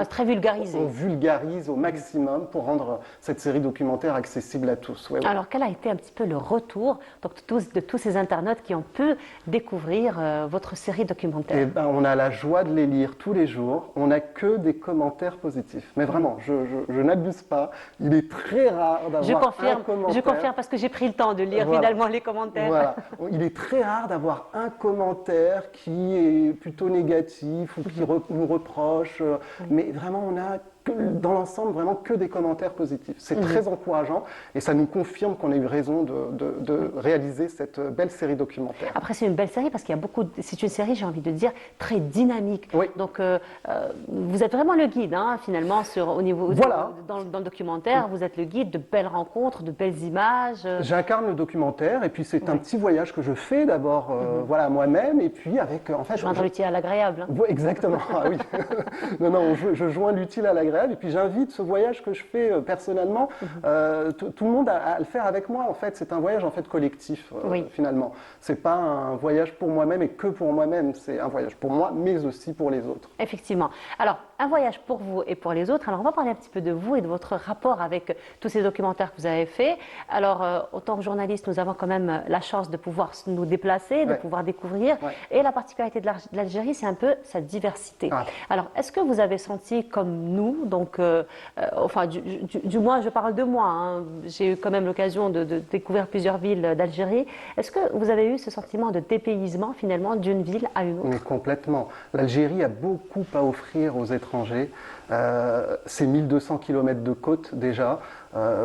Speaker 1: très vulgarisé.
Speaker 15: On vulgarise au maximum pour rendre cette série documentaire accessible à tous.
Speaker 1: Alors, quel a été un petit peu le retour de tous ces internautes qui ont pu découvrir votre série documentaire?
Speaker 15: On a la joie de les lire tous les jours. On n'a que des commentaires positifs. Mais vraiment, je n'abuse m'abuse pas. Il est très rare d'avoir un commentaire.
Speaker 1: Je confirme parce que j'ai pris le temps de lire finalement les commentaires.
Speaker 15: Voilà. Il est très rare d'avoir un commentaire qui est plutôt négatif ou qui nous reproche. Mais vraiment, on a dans l'ensemble vraiment que des commentaires positifs. C'est très encourageant et ça nous confirme qu'on a eu raison de réaliser cette belle série documentaire.
Speaker 1: Après, c'est une belle série parce qu'il y a beaucoup. C'est une série, j'ai envie de dire, très dynamique.
Speaker 15: Oui.
Speaker 1: Donc, vous êtes vraiment le guide, hein, finalement, au niveau dans le documentaire. Vous êtes le guide de belles rencontres, de belles images.
Speaker 15: J'incarne le documentaire et puis c'est un petit voyage que je fais d'abord, voilà, moi-même et puis avec, en fait,
Speaker 1: joindre l'utile à l'agréable. Hein.
Speaker 15: Exactement. Ah, oui. non, je joins l'utile à l'agréable. Et puis j'invite ce voyage que je fais personnellement, tout le monde à le faire avec moi. En fait, c'est un voyage en fait collectif finalement. C'est pas un voyage pour moi-même et que pour moi-même. C'est un voyage pour moi, mais aussi pour les autres.
Speaker 1: Effectivement. Alors, un voyage pour vous et pour les autres. Alors, on va parler un petit peu de vous et de votre rapport avec tous ces documentaires que vous avez faits. Alors, autant que journaliste, nous avons quand même la chance de pouvoir nous déplacer, de pouvoir découvrir. Et la particularité de l'Algérie, c'est un peu sa diversité. Alors, est-ce que vous avez senti comme nous, donc, enfin, du moins, je parle de moi, hein. J'ai eu quand même l'occasion de découvrir plusieurs villes d'Algérie. Est-ce que vous avez eu ce sentiment de dépaysement, finalement, d'une ville à une autre?
Speaker 15: Mais complètement. L'Algérie a beaucoup à offrir aux étrangers. C'est 1200 km de côte, déjà,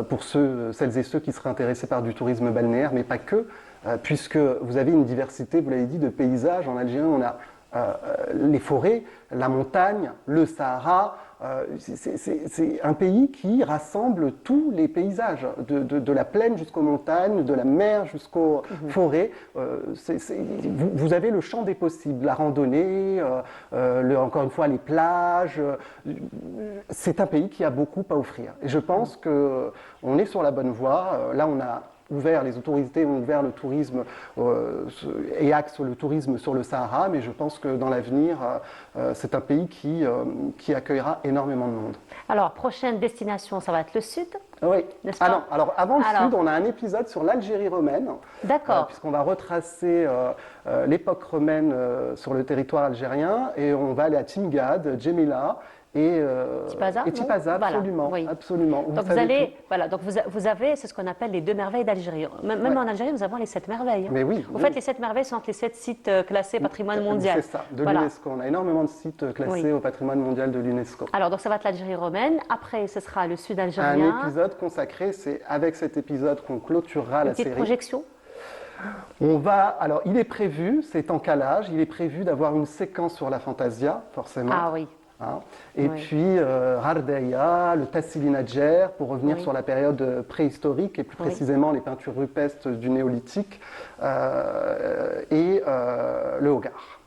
Speaker 15: pour celles et ceux qui seraient intéressés par du tourisme balnéaire, mais pas que, puisque vous avez une diversité, vous l'avez dit, de paysages. En Algérie, on a les forêts, la montagne, le Sahara. C'est un pays qui rassemble tous les paysages, de la plaine jusqu'aux montagnes, de la mer jusqu'aux forêts. Vous avez le champ des possibles, la randonnée, encore une fois les plages. C'est un pays qui a beaucoup à offrir. Et je pense qu'on est sur la bonne voie. Là, on a les autorités ont ouvert le tourisme et axent le tourisme sur le Sahara, mais je pense que dans l'avenir, c'est un pays qui accueillera énormément de monde.
Speaker 1: Alors, prochaine destination, ça va être le sud?
Speaker 15: Oui.
Speaker 1: N'est-ce pas?
Speaker 15: Alors, avant le sud, on a un épisode sur l'Algérie romaine.
Speaker 1: D'accord.
Speaker 15: Puisqu'on va retracer l'époque romaine sur le territoire algérien et on va aller à Timgad, Djemila. Et Tipaza, absolument,
Speaker 1: oui.
Speaker 15: Absolument.
Speaker 1: Donc vous avez ce qu'on appelle les 2 merveilles d'Algérie. Même en Algérie, nous avons les 7 merveilles.
Speaker 15: Mais oui.
Speaker 1: En fait, les 7 merveilles sont les 7 sites classés patrimoine mondial.
Speaker 15: C'est ça, de l'UNESCO. On a énormément de sites classés au patrimoine mondial de l'UNESCO.
Speaker 1: Alors, donc ça va être l'Algérie romaine. Après, ce sera le sud algérien.
Speaker 15: Un épisode consacré, c'est avec cet épisode qu'on clôturera la série.
Speaker 1: Une petite projection.
Speaker 15: Alors, il est prévu, c'est en calage, il est prévu d'avoir une séquence sur la Fantasia, forcément.
Speaker 1: Ah oui.
Speaker 15: Et puis Rardaya, le Tassili Nadjer, pour revenir sur la période préhistorique et plus précisément les peintures rupestres du néolithique et le Hogar.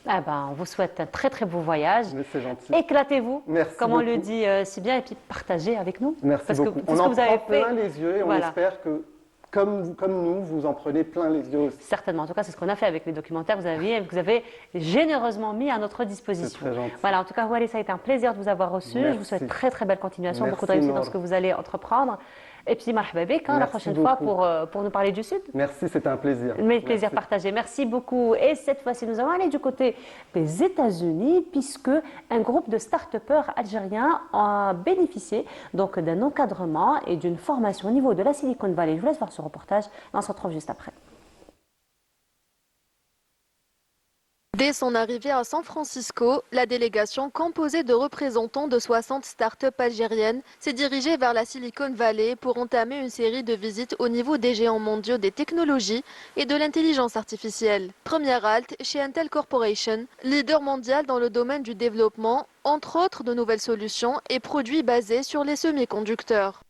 Speaker 1: Ah ben, on vous souhaite un très très beau voyage.
Speaker 15: C'est gentil.
Speaker 1: Éclatez-vous, comme on le dit si bien, et puis partagez avec nous.
Speaker 15: Merci beaucoup. On en prend plein les yeux et on espère que comme nous, vous en prenez plein les yeux aussi.
Speaker 1: Certainement. En tout cas, c'est ce qu'on a fait avec les documentaires que vous avez généreusement mis à notre disposition.
Speaker 15: C'est très gentil.
Speaker 1: Voilà, en tout cas, Walid, ça a été un plaisir de vous avoir reçu.
Speaker 15: Merci.
Speaker 1: Je vous souhaite très très belle continuation,
Speaker 15: Merci,
Speaker 1: beaucoup de réussite
Speaker 15: Nour.
Speaker 1: dans ce que vous allez entreprendre. Et puis, marhaba bik, la prochaine fois pour nous parler du Sud.
Speaker 15: Merci, c'était un plaisir.
Speaker 1: Mais plaisir partagé. Merci beaucoup. Et cette fois-ci, nous allons aller du côté des États-Unis, puisque un groupe de start-upers algériens a bénéficié donc d'un encadrement et d'une formation au niveau de la Silicon Valley. Je vous laisse voir ce reportage. On se retrouve juste après.
Speaker 19: Dès son arrivée à San Francisco, la délégation composée de représentants de 60 start-up algériennes s'est dirigée vers la Silicon Valley pour entamer une série de visites au niveau des géants mondiaux des technologies et de l'intelligence artificielle. Première halte chez Intel Corporation, leader mondial dans le domaine du développement, entre autres de nouvelles solutions et produits basés sur les semi-conducteurs.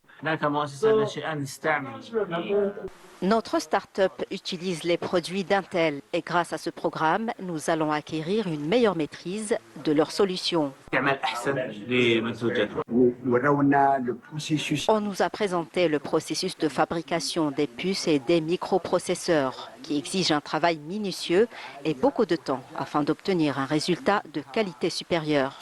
Speaker 20: Notre start-up utilise les produits d'Intel et grâce à ce programme, nous allons acquérir une meilleure maîtrise de leurs solutions. On nous a présenté le processus de fabrication des puces et des microprocesseurs qui exige un travail minutieux et beaucoup de temps afin d'obtenir un résultat de qualité supérieure.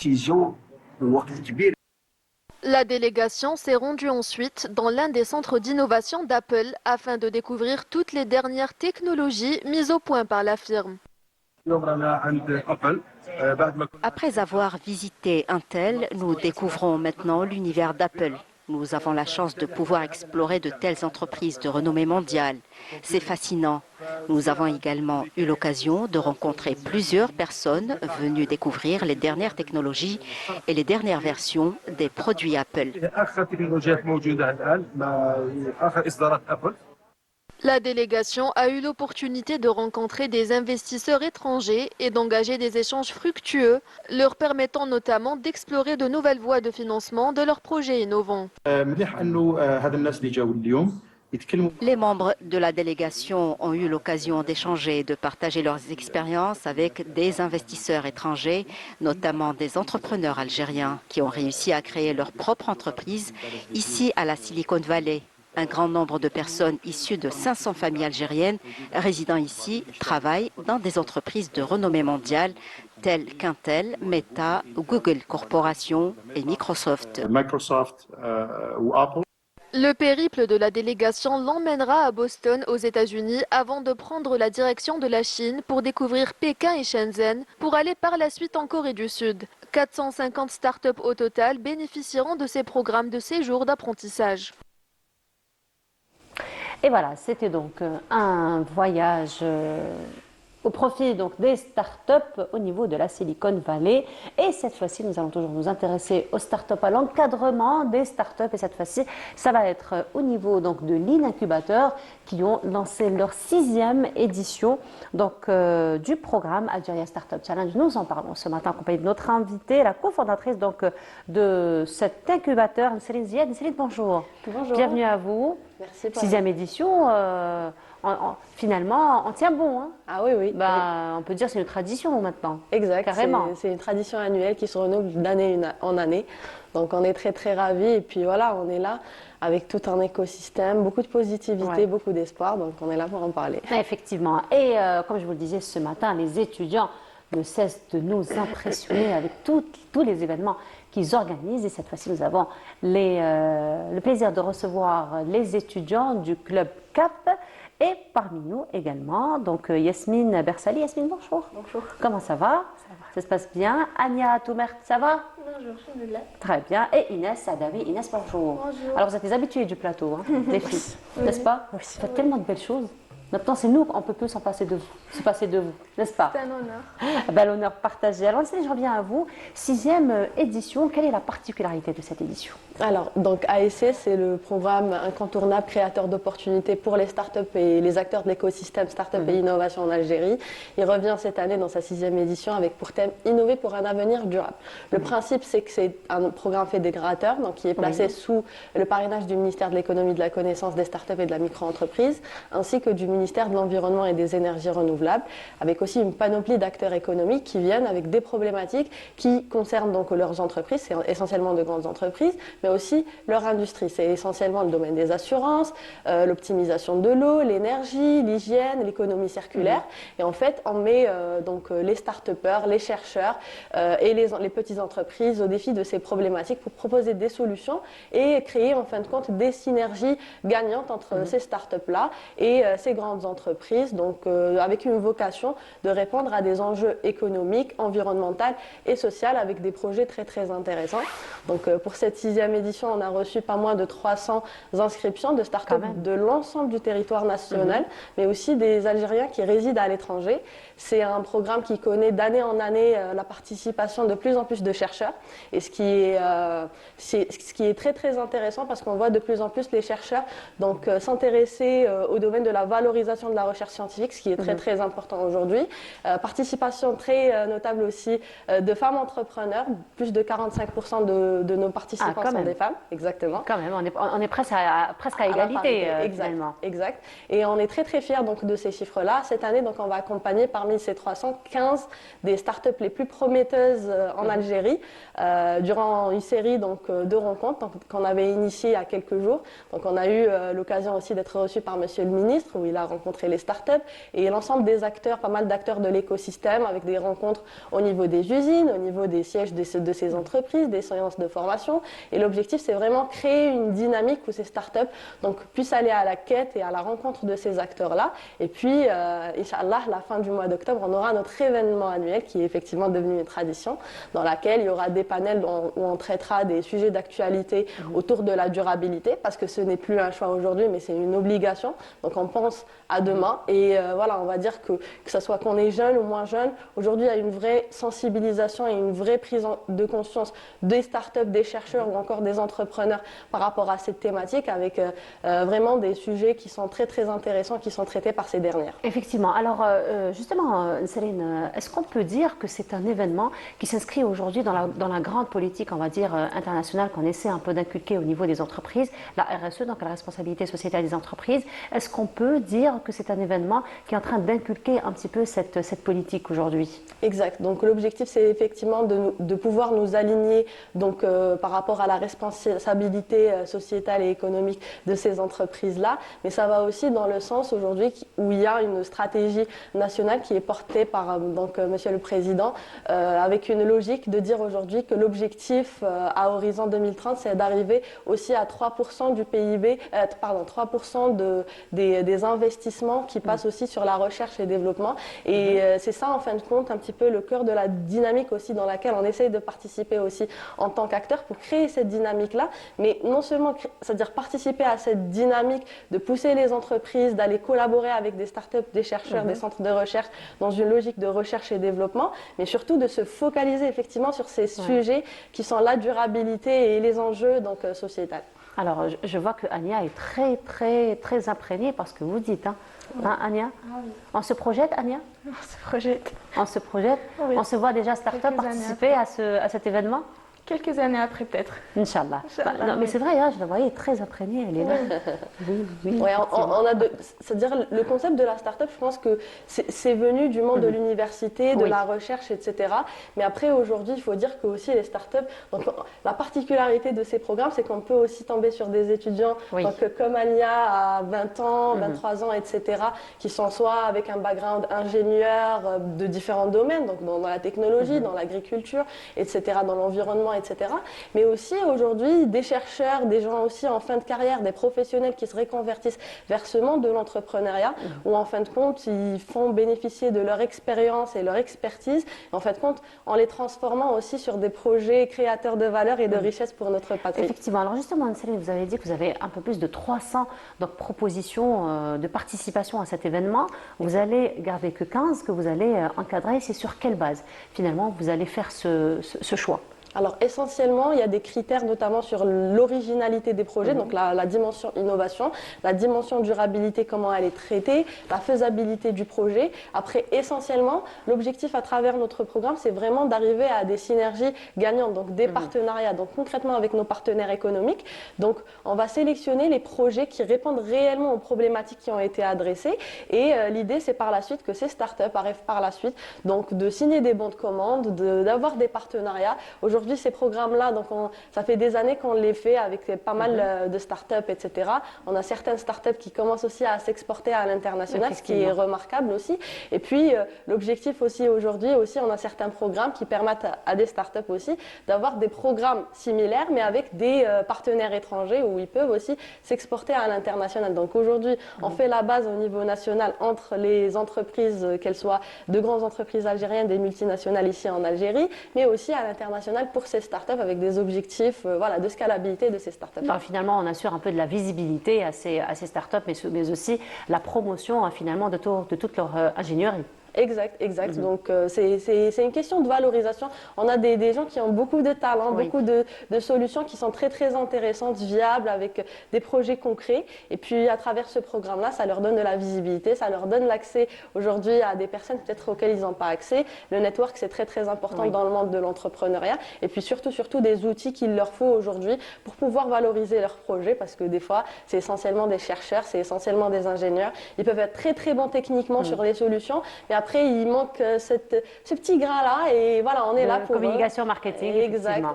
Speaker 19: La délégation s'est rendue ensuite dans l'un des centres d'innovation d'Apple afin de découvrir toutes les dernières technologies mises au point par la firme.
Speaker 20: Après avoir visité Intel, nous découvrons maintenant l'univers d'Apple. Nous avons la chance de pouvoir explorer de telles entreprises de renommée mondiale. C'est fascinant. Nous avons également eu l'occasion de rencontrer plusieurs personnes venues découvrir les dernières technologies et les dernières versions des produits Apple.
Speaker 19: La délégation a eu l'opportunité de rencontrer des investisseurs étrangers et d'engager des échanges fructueux, leur permettant notamment d'explorer de nouvelles voies de financement de leurs projets innovants.
Speaker 20: Les membres de la délégation ont eu l'occasion d'échanger et de partager leurs expériences avec des investisseurs étrangers, notamment des entrepreneurs algériens qui ont réussi à créer leur propre entreprise ici à la Silicon Valley. Un grand nombre de personnes issues de 500 familles algériennes résidant ici travaillent dans des entreprises de renommée mondiale telles qu'Intel, Meta, Google Corporation et Microsoft.
Speaker 19: Le périple de la délégation l'emmènera à Boston, aux États-Unis, avant de prendre la direction de la Chine pour découvrir Pékin et Shenzhen, pour aller par la suite en Corée du Sud. 450 startups au total bénéficieront de ces programmes de séjour d'apprentissage.
Speaker 1: Et voilà, c'était donc un voyage au profit donc des startups au niveau de la Silicon Valley. Et cette fois-ci, nous allons toujours nous intéresser aux startups, à l'encadrement des startups. Et cette fois-ci, ça va être au niveau donc de l'Incubateur qui ont lancé leur 6e édition donc, du programme Algeria Startup Challenge. Nous en parlons ce matin en compagnie de notre invitée, la cofondatrice donc, de cet incubateur, Céline Ziad. Céline, bonjour.
Speaker 21: Bonjour.
Speaker 1: Bienvenue à vous.
Speaker 21: Merci.
Speaker 1: 6e édition. Finalement, on tient bon. Hein.
Speaker 21: Ah oui, oui.
Speaker 1: On peut dire que c'est une tradition maintenant.
Speaker 21: Exact.
Speaker 1: Carrément.
Speaker 21: C'est une tradition annuelle qui se renouvelle d'année en année. Donc on est très très ravis. Et puis voilà, on est là avec tout un écosystème, beaucoup de positivité, beaucoup d'espoir. Donc on est là pour en parler.
Speaker 1: Effectivement. Et comme je vous le disais ce matin, les étudiants ne cessent de nous impressionner avec tous les événements qu'ils organisent. Et cette fois-ci, nous avons le plaisir de recevoir les étudiants du club CAP. Et parmi nous également, donc Yasmine Bersali. Yasmine, bonjour.
Speaker 21: Bonjour.
Speaker 1: Comment ça va? Ça se passe bien. Ania Toumert, ça va?
Speaker 21: Bonjour, je suis là.
Speaker 1: Très bien. Et Inès Sadawi. Inès, bonjour.
Speaker 21: Bonjour.
Speaker 1: Alors, vous êtes les habitués du plateau, hein, les filles, n'est-ce pas?
Speaker 21: Oui.
Speaker 1: Vous faites tellement de belles choses. Maintenant, c'est nous, on peut plus s'en passer de vous, se passer de vous, n'est-ce pas?
Speaker 21: C'est un honneur.
Speaker 1: Ben, l'honneur partagé. Alors, je reviens à vous. 6e édition, quelle est la particularité de cette édition?
Speaker 21: Alors, donc ASC, c'est le programme incontournable créateur d'opportunités pour les startups et les acteurs de l'écosystème startup et innovation en Algérie. Il revient cette année dans sa 6e édition avec pour thème Innover pour un avenir durable. Le principe, c'est que c'est un programme fédérateur, donc qui est placé sous le parrainage du ministère de l'économie, de la connaissance, des startups et de la micro-entreprise, ainsi que du ministère de l'Environnement et des énergies renouvelables, avec aussi une panoplie d'acteurs économiques qui viennent avec des problématiques qui concernent donc leurs entreprises, c'est essentiellement de grandes entreprises, mais aussi leur industrie. C'est essentiellement le domaine des assurances, l'optimisation de l'eau, l'énergie, l'hygiène, l'économie circulaire. Et en fait, on met donc les start-upers, les chercheurs et les petites entreprises au défi de ces problématiques pour proposer des solutions et créer en fin de compte des synergies gagnantes entre ces start-up-là et ces grandes entreprises, donc avec une vocation de répondre à des enjeux économiques, environnementaux et sociaux avec des projets très très intéressants. Donc pour cette 6e édition, on a reçu pas moins de 300 inscriptions de start-up de l'ensemble du territoire national, mais aussi des Algériens qui résident à l'étranger. C'est un programme qui connaît d'année en année la participation de plus en plus de chercheurs, et ce qui est très très intéressant parce qu'on voit de plus en plus les chercheurs donc s'intéresser au domaine de la valorisation de la recherche scientifique, ce qui est très très important aujourd'hui. Participation très notable aussi de femmes entrepreneurs, plus de 45% de nos participants sont des femmes. Exactement.
Speaker 1: Quand même, on est presque à égalité.
Speaker 21: Exact. Et on est très très fiers donc de ces chiffres-là. Cette année, donc on va accompagner parmi ces 315 des startups les plus prometteuses en Algérie durant une série donc de rencontres qu'on avait initiées il y a quelques jours. Donc on a eu l'occasion aussi d'être reçu par Monsieur le Ministre, où il a rencontrer les startups et l'ensemble des acteurs, pas mal d'acteurs de l'écosystème, avec des rencontres au niveau des usines, au niveau des sièges de ces entreprises, des séances de formation. Et l'objectif, c'est vraiment créer une dynamique où ces startups donc, puissent aller à la quête et à la rencontre de ces acteurs-là. Et puis, Inch'Allah, la fin du mois d'octobre, on aura notre événement annuel qui est effectivement devenu une tradition, dans laquelle il y aura des panels où on traitera des sujets d'actualité autour de la durabilité, parce que ce n'est plus un choix aujourd'hui, mais c'est une obligation. Donc on pense à demain. Et voilà, on va dire que ce soit qu'on est jeune ou moins jeune, aujourd'hui il y a une vraie sensibilisation et une vraie prise de conscience des startups, des chercheurs ou encore des entrepreneurs par rapport à cette thématique, avec vraiment des sujets qui sont très très intéressants, qui sont traités par ces dernières.
Speaker 1: Effectivement. Alors justement, Céline, est-ce qu'on peut dire que c'est un événement qui s'inscrit aujourd'hui dans la grande politique, on va dire, internationale qu'on essaie un peu d'inculquer au niveau des entreprises, la RSE, donc la responsabilité sociétale des entreprises. Est-ce qu'on peut dire que c'est un événement qui est en train d'inculquer un petit peu cette politique aujourd'hui?
Speaker 21: Exact. Donc l'objectif, c'est effectivement de pouvoir nous aligner donc, par rapport à la responsabilité sociétale et économique de ces entreprises-là. Mais ça va aussi dans le sens aujourd'hui où il y a une stratégie nationale qui est portée par donc, Monsieur le Président, avec une logique de dire aujourd'hui que l'objectif à horizon 2030, c'est d'arriver aussi à 3% du PIB, 3% des investissements qui passent aussi sur la recherche et développement. Et c'est ça, en fin de compte, un petit peu le cœur de la dynamique aussi dans laquelle on essaye de participer aussi en tant qu'acteur pour créer cette dynamique-là. Mais non seulement, c'est-à-dire participer à cette dynamique de pousser les entreprises, d'aller collaborer avec des startups, des chercheurs, des centres de recherche dans une logique de recherche et développement, mais surtout de se focaliser effectivement sur ces sujets qui sont la durabilité et les enjeux donc, sociétals.
Speaker 1: Alors, je vois que Ania est très, très, très imprégnée par ce que vous dites. Hein, Ania?
Speaker 2: Oui.
Speaker 1: On se projette, Ania?
Speaker 2: On se projette.
Speaker 1: On se projette?
Speaker 2: Oui.
Speaker 1: On se voit déjà start-up participer à cet événement?
Speaker 2: Quelques années après, peut-être.
Speaker 1: Inch'Allah. Non, mais
Speaker 2: oui.
Speaker 1: c'est vrai, hein, je la voyais très imprégnée, elle est là. Oui,
Speaker 21: ouais, c'est-à-dire le concept de la start-up, je pense que c'est venu du monde de l'université, de la recherche, etc. Mais après, aujourd'hui, il faut dire que aussi les start-up, donc, la particularité de ces programmes, c'est qu'on peut aussi tomber sur des étudiants donc, comme Ania à 20 ans, 23 ans, etc., qui sont soit avec un background ingénieur de différents domaines, donc dans la technologie, dans l'agriculture, etc., dans l'environnement, etc. Mais aussi aujourd'hui des chercheurs, des gens aussi en fin de carrière, des professionnels qui se reconvertissent vers ce monde de l'entrepreneuriat où en fin de compte ils font bénéficier de leur expérience et leur expertise, en fin de compte en les transformant aussi sur des projets créateurs de valeur et de richesse pour notre patrie.
Speaker 1: Effectivement. Alors justement, Céline, vous avez dit que vous avez un peu plus de 300 donc, propositions de participation à cet événement. Vous allez garder que 15 que vous allez encadrer. C'est sur quelle base finalement vous allez faire ce choix?
Speaker 21: Alors essentiellement, il y a des critères notamment sur l'originalité des projets, donc la dimension innovation, la dimension durabilité, comment elle est traitée, la faisabilité du projet. Après, essentiellement, l'objectif à travers notre programme, c'est vraiment d'arriver à des synergies gagnantes, donc des partenariats, donc concrètement avec nos partenaires économiques. Donc on va sélectionner les projets qui répondent réellement aux problématiques qui ont été adressées et l'idée c'est par la suite que ces startups arrivent par la suite donc de signer des bons de commande, d'avoir des partenariats. Aujourd'hui, ces programmes-là, donc ça fait des années qu'on les fait avec pas mal de startups, etc. On a certaines startups qui commencent aussi à s'exporter à l'international, ce qui est remarquable aussi. Et puis, l'objectif aussi aujourd'hui, on a certains programmes qui permettent à des startups aussi d'avoir des programmes similaires, mais avec des partenaires étrangers où ils peuvent aussi s'exporter à l'international. Donc aujourd'hui, on fait la base au niveau national entre les entreprises, qu'elles soient de grandes entreprises algériennes, des multinationales ici en Algérie, mais aussi à l'international pour ces startups avec des objectifs de scalabilité de ces startups.
Speaker 1: Alors, finalement, on assure un peu de la visibilité à ces startups, mais aussi la promotion finalement de toute leur ingénierie.
Speaker 21: Exact. Donc c'est une question de valorisation. On a des gens qui ont beaucoup de talent, beaucoup de solutions qui sont très très intéressantes, viables, avec des projets concrets. Et puis à travers ce programme-là, ça leur donne de la visibilité, ça leur donne l'accès aujourd'hui à des personnes peut-être auxquelles ils n'ont pas accès. Le network, c'est très très important dans le monde de l'entrepreneuriat. Et puis surtout des outils qu'il leur faut aujourd'hui pour pouvoir valoriser leurs projets, parce que des fois, c'est essentiellement des chercheurs, c'est essentiellement des ingénieurs. Ils peuvent être très très bons techniquement sur les solutions, mais après, il manque ce petit grain-là et voilà, on est là pour
Speaker 1: communication, marketing.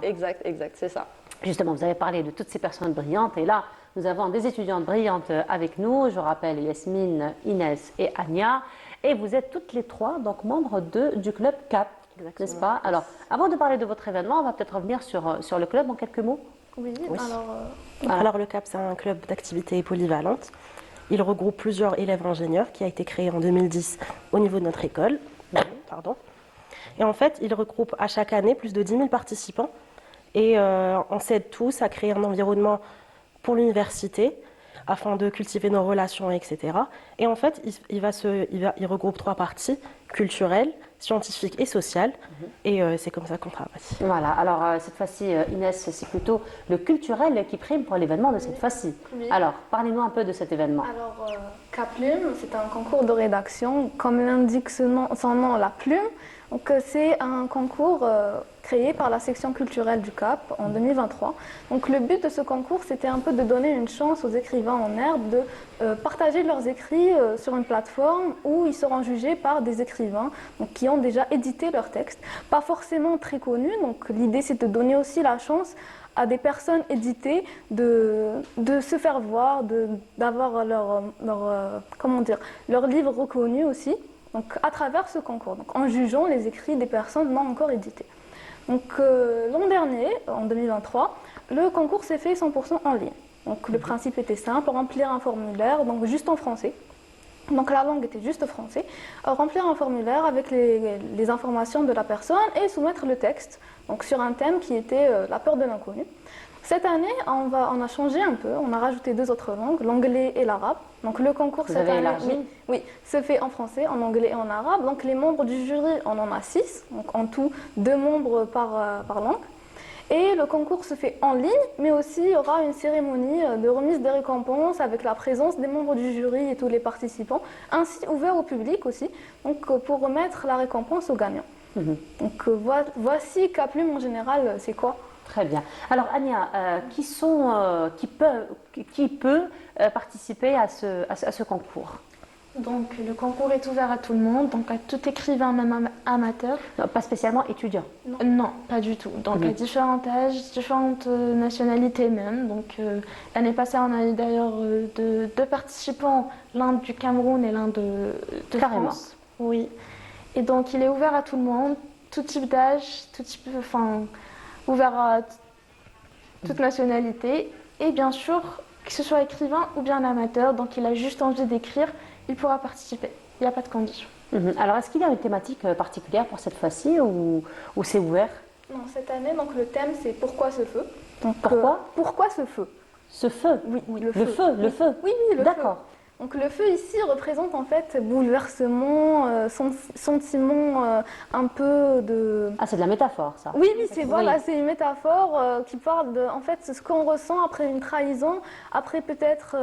Speaker 21: Exact, c'est ça.
Speaker 1: Justement, vous avez parlé de toutes ces personnes brillantes et là, Nous avons des étudiantes brillantes avec nous. Je rappelle Yasmine, Inès et Ania. Et vous êtes toutes les trois donc membres du club CAP, n'est-ce pas? Alors, avant de parler de votre événement, on va peut-être revenir sur le club en quelques mots.
Speaker 3: Oui, alors le CAP, c'est un club d'activités polyvalentes. Il regroupe plusieurs élèves ingénieurs qui a été créé en 2010 au niveau de notre école. Pardon. Et en fait, il regroupe à chaque année plus de 10 000 participants. Et on s'aide tous à créer un environnement pour l'université afin de cultiver nos relations, etc. Et en fait, il regroupe 3 parties, culturelle, scientifique et sociale. Et c'est comme ça qu'on travaille.
Speaker 1: Voilà, alors cette fois-ci, Inès, c'est plutôt le culturel qui prime pour l'événement de cette fois-ci.
Speaker 2: Oui.
Speaker 1: Alors, parlez-nous un peu de cet événement.
Speaker 2: Alors, Caplume, c'est un concours de rédaction. Comme l'indique son nom, la plume. Donc, c'est un concours créé par la section culturelle du CAP en 2023. Donc, le but de ce concours, c'était un peu de donner une chance aux écrivains en herbe de partager leurs écrits sur une plateforme où ils seront jugés par des écrivains donc, qui ont déjà édité leurs textes. Pas forcément très connus, donc l'idée c'est de donner aussi la chance à des personnes éditées de se faire voir, d'avoir leur livre reconnu aussi. Donc, à travers ce concours, donc, en jugeant les écrits des personnes non encore éditées. Donc, l'an dernier, en 2023, le concours s'est fait 100% en ligne. Donc, le principe était simple, remplir un formulaire, donc juste en français. Donc, la langue était juste français. Remplir un formulaire avec les informations de la personne et soumettre le texte donc, sur un thème qui était la peur de l'inconnu. Cette année, on a changé un peu, on a rajouté 2 autres langues, l'anglais et l'arabe. Donc le concours cette année, oui, se fait en français, en anglais et en arabe. Donc les membres du jury, on en a 6, donc en tout 2 membres par langue. Et le concours se fait en ligne, mais aussi il y aura une cérémonie de remise des récompenses avec la présence des membres du jury et tous les participants, ainsi ouvert au public aussi, donc pour remettre la récompense aux gagnants. Donc voici Caplume en général, c'est quoi?
Speaker 1: Très bien. Alors Ania, qui peut participer à ce concours?
Speaker 22: Donc le concours est ouvert à tout le monde, donc à tout écrivain, même amateur.
Speaker 1: Non, pas spécialement étudiant?
Speaker 22: Non, pas du tout. Donc à différents âges, différentes nationalités même. Donc l'année passée, on a eu d'ailleurs 2 participants, l'un du Cameroun et l'un de
Speaker 1: Carrément.
Speaker 22: France. Oui. Et donc il est ouvert à tout le monde, tout type d'âge, ouvert à toute nationalité et bien sûr que ce soit écrivain ou bien amateur, donc il a juste envie d'écrire, il pourra participer, il n'y a pas de condition.
Speaker 1: Alors est-ce qu'il y a une thématique particulière pour cette fois-ci ou c'est ouvert?
Speaker 2: Non, cette année donc le thème c'est pourquoi ce feu. Donc,
Speaker 1: pourquoi
Speaker 2: ce feu?
Speaker 1: Ce feu?
Speaker 2: Oui,
Speaker 1: le feu.
Speaker 2: Oui, le feu.
Speaker 1: D'accord.
Speaker 2: Donc le feu ici représente en fait bouleversement, sentiment un peu de...
Speaker 1: Ah, c'est de la métaphore ça?
Speaker 2: Oui, c'est une métaphore qui parle de en fait, ce qu'on ressent après une trahison, après peut-être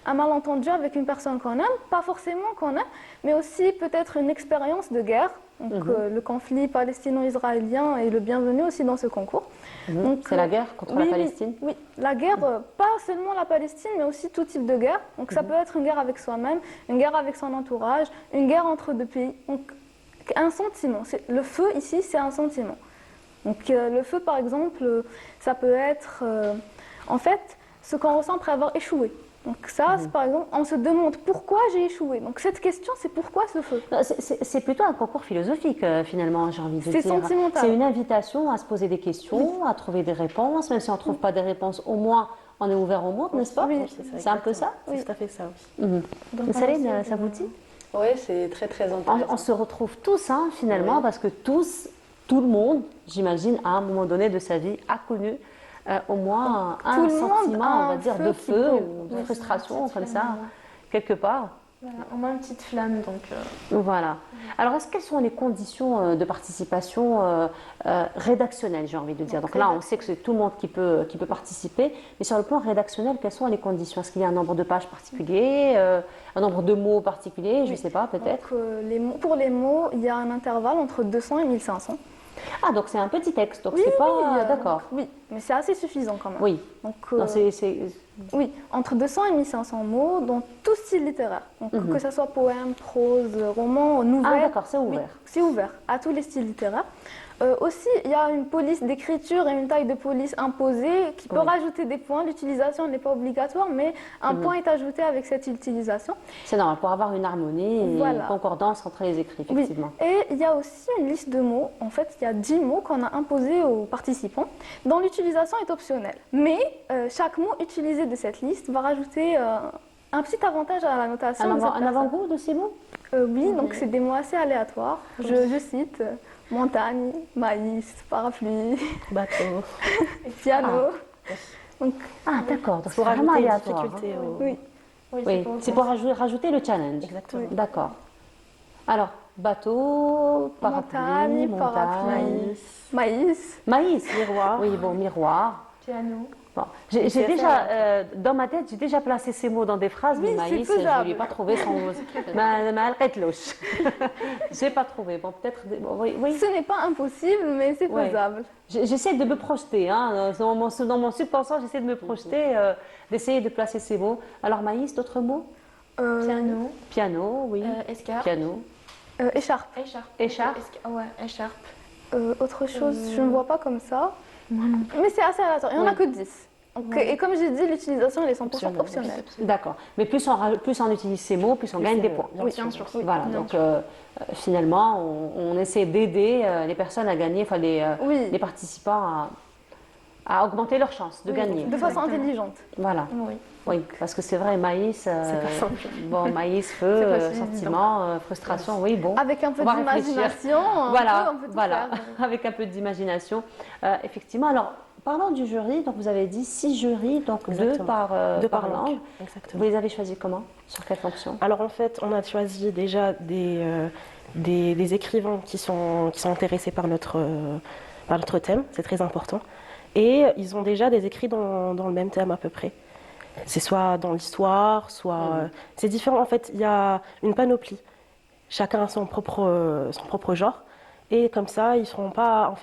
Speaker 2: un malentendu avec une personne qu'on aime, pas forcément qu'on aime, mais aussi peut-être une expérience de guerre. Donc le conflit palestino-israélien est le bienvenu aussi dans ce concours.
Speaker 1: C'est la guerre contre la Palestine?
Speaker 2: Oui, la guerre, pas seulement la Palestine, mais aussi tout type de guerre. Donc ça peut être une guerre avec soi-même, une guerre avec son entourage, une guerre entre 2 pays. Donc un sentiment. Le feu ici, c'est un sentiment. Donc le feu, par exemple, ça peut être en fait ce qu'on ressent après avoir échoué. Donc ça, par exemple, on se demande pourquoi j'ai échoué. Donc cette question, c'est pourquoi ce feu?
Speaker 1: C'est plutôt un concours philosophique finalement, j'ai envie de dire.
Speaker 2: C'est sentimental.
Speaker 1: C'est une invitation à se poser des questions, à trouver des réponses. Même si on ne trouve pas des réponses, au moins on est ouvert au monde, n'est-ce pas?
Speaker 2: Oui,
Speaker 1: c'est un peu ça?
Speaker 21: C'est tout à fait ça, oui.
Speaker 1: Céline, ça vous dit?
Speaker 21: Oui, c'est très très intéressant.
Speaker 1: On se retrouve tous finalement, parce que tout le monde, j'imagine, à un moment donné de sa vie, a connu au moins un sentiment, on va dire, de feu ou de frustration, comme ça, quelque part.
Speaker 22: Voilà, au moins une petite flamme. Donc,
Speaker 1: Voilà. Alors, quelles sont les conditions de participation rédactionnelle, j'ai envie de dire? Donc là, on sait que c'est tout le monde qui peut participer, mais sur le plan rédactionnel, quelles sont les conditions? Est-ce qu'il y a un nombre de pages particulier, un nombre de mots particulier? Je ne sais pas, peut-être.
Speaker 2: Pour les mots, il y a un intervalle entre 200 et 1500.
Speaker 1: Ah, donc c'est un petit texte, donc
Speaker 22: Oui,
Speaker 1: c'est pas...
Speaker 22: oui,
Speaker 1: D'accord.
Speaker 22: Oui, mais c'est assez suffisant quand même.
Speaker 1: Oui.
Speaker 22: Donc,
Speaker 1: Non,
Speaker 22: oui, entre 200 et 1500 mots dans tout style littéraire. Donc, que ce soit poème, prose, roman, nouvelle.
Speaker 1: Ah, d'accord, c'est ouvert.
Speaker 22: Oui, c'est ouvert à tous les styles littéraires. Aussi, il y a une police d'écriture et une taille de police imposée qui peut rajouter des points. L'utilisation n'est pas obligatoire, mais un point est ajouté avec cette utilisation.
Speaker 1: C'est normal, pour avoir une harmonie et une concordance entre les écrits, effectivement.
Speaker 22: Oui. Et il y a aussi une liste de mots. En fait, il y a 10 mots qu'on a imposés aux participants, dont l'utilisation est optionnelle. Mais chaque mot utilisé de cette liste va rajouter un petit avantage à la notation.
Speaker 1: Un avant-goût de ces mots?
Speaker 22: Oui, donc c'est des mots assez aléatoires. Je cite montagne, maïs, parapluie,
Speaker 3: bateau,
Speaker 22: piano.
Speaker 1: D'accord, donc c'est
Speaker 3: pour
Speaker 1: vraiment
Speaker 3: rajouter une
Speaker 1: aléatoire.
Speaker 3: difficulté
Speaker 22: Oui.
Speaker 1: C'est pour rajouter le challenge.
Speaker 3: Exactement.
Speaker 1: D'accord. Alors, bateau, parapluie, montagne, maïs,
Speaker 22: miroir.
Speaker 1: Oui, bon, miroir.
Speaker 22: Piano.
Speaker 1: Bon, j'ai déjà, dans ma tête, j'ai déjà placé ces mots dans des phrases, mais maïs, je ne lui ai pas trouvé son... J'ai pas trouvé. Bon, peut-être... Oui.
Speaker 22: Ce n'est pas impossible, mais c'est faisable.
Speaker 1: J'essaie de me projeter. Hein, dans mon subconscient, j'essaie de me projeter, d'essayer de placer ces mots. Alors, maïs, d'autres mots?
Speaker 22: Piano.
Speaker 1: Piano, oui.
Speaker 22: Escarpe.
Speaker 1: Piano.
Speaker 22: Écharpe.
Speaker 1: Écharpe.
Speaker 22: Ouais, écharpe. Autre chose, je ne vois pas comme ça. Mais c'est assez aléatoire. Il n'y en a que 10. Donc, et comme j'ai dit, l'utilisation elle est 100% optionnelle.
Speaker 1: D'accord. Mais plus on utilise ces mots, plus on gagne des points.
Speaker 22: Oui, bien sûr.
Speaker 1: Voilà. Donc finalement, on essaie d'aider les personnes à gagner, enfin les participants à augmenter leurs chances de gagner.
Speaker 22: De façon intelligente.
Speaker 1: Voilà. Oui, parce que c'est vrai, maïs, maïs, feu, sentiment, frustration, oui, bon.
Speaker 22: Avec un peu d'imagination,
Speaker 1: voilà,
Speaker 22: on peut tout faire.
Speaker 1: Avec un peu d'imagination. Effectivement, alors, parlons du jury, donc vous avez dit 6 jurys, donc 2 par langue.
Speaker 3: Exactement.
Speaker 1: Vous les avez choisis comment? Sur quelle fonction?
Speaker 3: Alors en fait, on a choisi déjà des écrivains qui sont intéressés par notre thème, c'est très important. Et ils ont déjà des écrits dans le même thème à peu près. C'est soit dans l'histoire, soit... C'est différent, en fait, il y a une panoplie. Chacun a son propre genre. Et comme ça, ils ne seront pas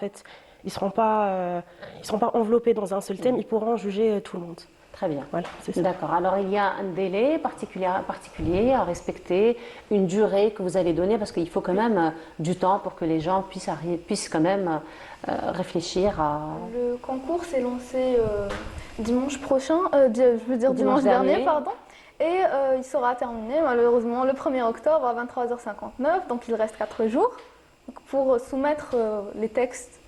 Speaker 3: enveloppés dans un seul thème, ils pourront juger tout le monde.
Speaker 1: Très bien.
Speaker 3: Voilà, c'est ça.
Speaker 1: D'accord. Alors, il y a un délai particulier à respecter, une durée que vous allez donner, parce qu'il faut quand même du temps pour que les gens puissent quand même réfléchir à...
Speaker 22: Le concours s'est lancé dimanche prochain, dimanche dernier, pardon. Et il sera terminé malheureusement le 1er octobre à 23h59, donc il reste 4 jours pour soumettre les textes.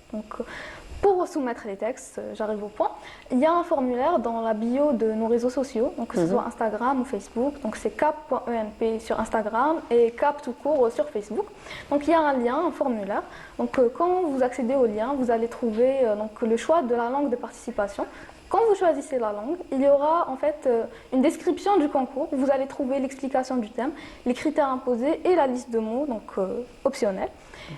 Speaker 22: Pour soumettre les textes, j'arrive au point, il y a un formulaire dans la bio de nos réseaux sociaux, donc que ce soit Instagram ou Facebook, donc c'est cap.emp sur Instagram et cap tout court sur Facebook. Donc il y a un lien, un formulaire, donc quand vous accédez au lien, vous allez trouver le choix de la langue de participation. Quand vous choisissez la langue, il y aura en fait une description du concours, vous allez trouver l'explication du thème, les critères imposés et la liste de mots, donc optionnels.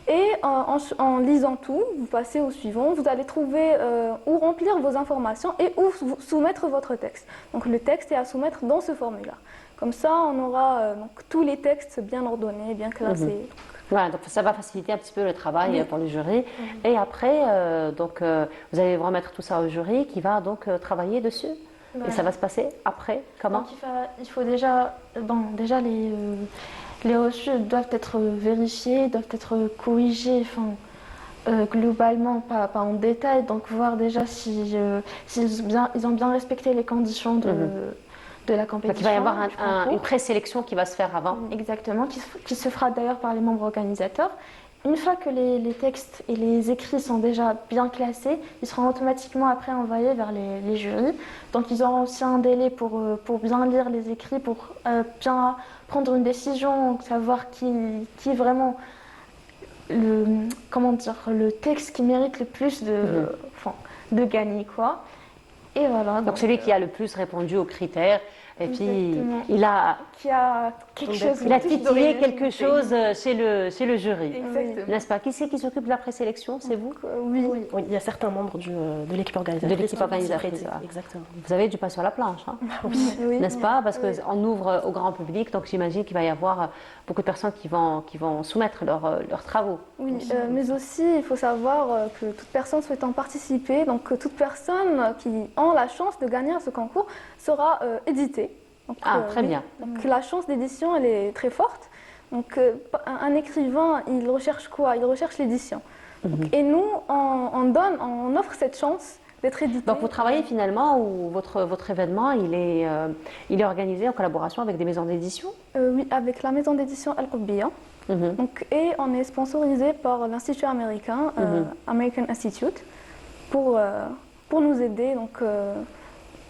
Speaker 22: Et en lisant tout, vous passez au suivant, vous allez trouver où remplir vos informations et où soumettre votre texte. Donc le texte est à soumettre dans ce formulaire. Comme ça, on aura tous les textes bien ordonnés, bien classés.
Speaker 1: Voilà, donc ça va faciliter un petit peu le travail pour le jury. Et après, vous allez remettre tout ça au jury qui va donc travailler dessus. Et ça va se passer après, comment?
Speaker 22: Donc, il faut déjà les reçus doivent être vérifiés, doivent être corrigés, globalement, pas en détail, donc voir déjà s'ils ont bien respecté les conditions de la compétition.
Speaker 1: Donc il va y avoir une présélection qui va se faire avant.
Speaker 22: Exactement, qui se fera d'ailleurs par les membres organisateurs. Une fois que les textes et les écrits sont déjà bien classés, ils seront automatiquement après envoyés vers les jurys. Donc ils auront aussi un délai pour bien lire les écrits, pour bien prendre une décision, savoir qui est vraiment le texte qui mérite le plus de gagner, quoi. Et voilà.
Speaker 1: Donc celui qui a le plus répondu aux critères, et puis
Speaker 22: exactement.
Speaker 1: il a...
Speaker 22: Qui a quelque chose.
Speaker 1: Il a
Speaker 22: touche
Speaker 1: titillé
Speaker 22: d'originalité.
Speaker 1: quelque chose chez le jury.
Speaker 22: Exactement.
Speaker 1: N'est-ce pas? Qui c'est qui s'occupe de la présélection? C'est vous?
Speaker 22: Oui.
Speaker 3: Oui, il y a certains membres de l'équipe organisatrice.
Speaker 1: De l'équipe organisatrice, voilà.
Speaker 3: Exactement.
Speaker 1: Vous avez du pain sur la planche, hein?
Speaker 22: Oui.
Speaker 1: N'est-ce pas? Parce qu'on ouvre au grand public, donc j'imagine qu'il va y avoir beaucoup de personnes qui vont soumettre leurs travaux.
Speaker 22: Oui, mais aussi il faut savoir que toute personne souhaitant participer, donc toute personne qui a la chance de gagner ce concours sera éditée. Donc,
Speaker 1: Très bien.
Speaker 22: Donc la chance d'édition, elle est très forte. Donc un écrivain, il recherche quoi? Il recherche l'édition. Et nous, on offre cette chance d'être édité.
Speaker 1: Donc vous travaillez finalement, ou votre événement, il est organisé en collaboration avec des maisons d'édition?
Speaker 22: Oui, avec la maison d'édition Al-Qurbiya. Donc, et on est sponsorisé par l'Institut américain, American Institute, pour nous aider, donc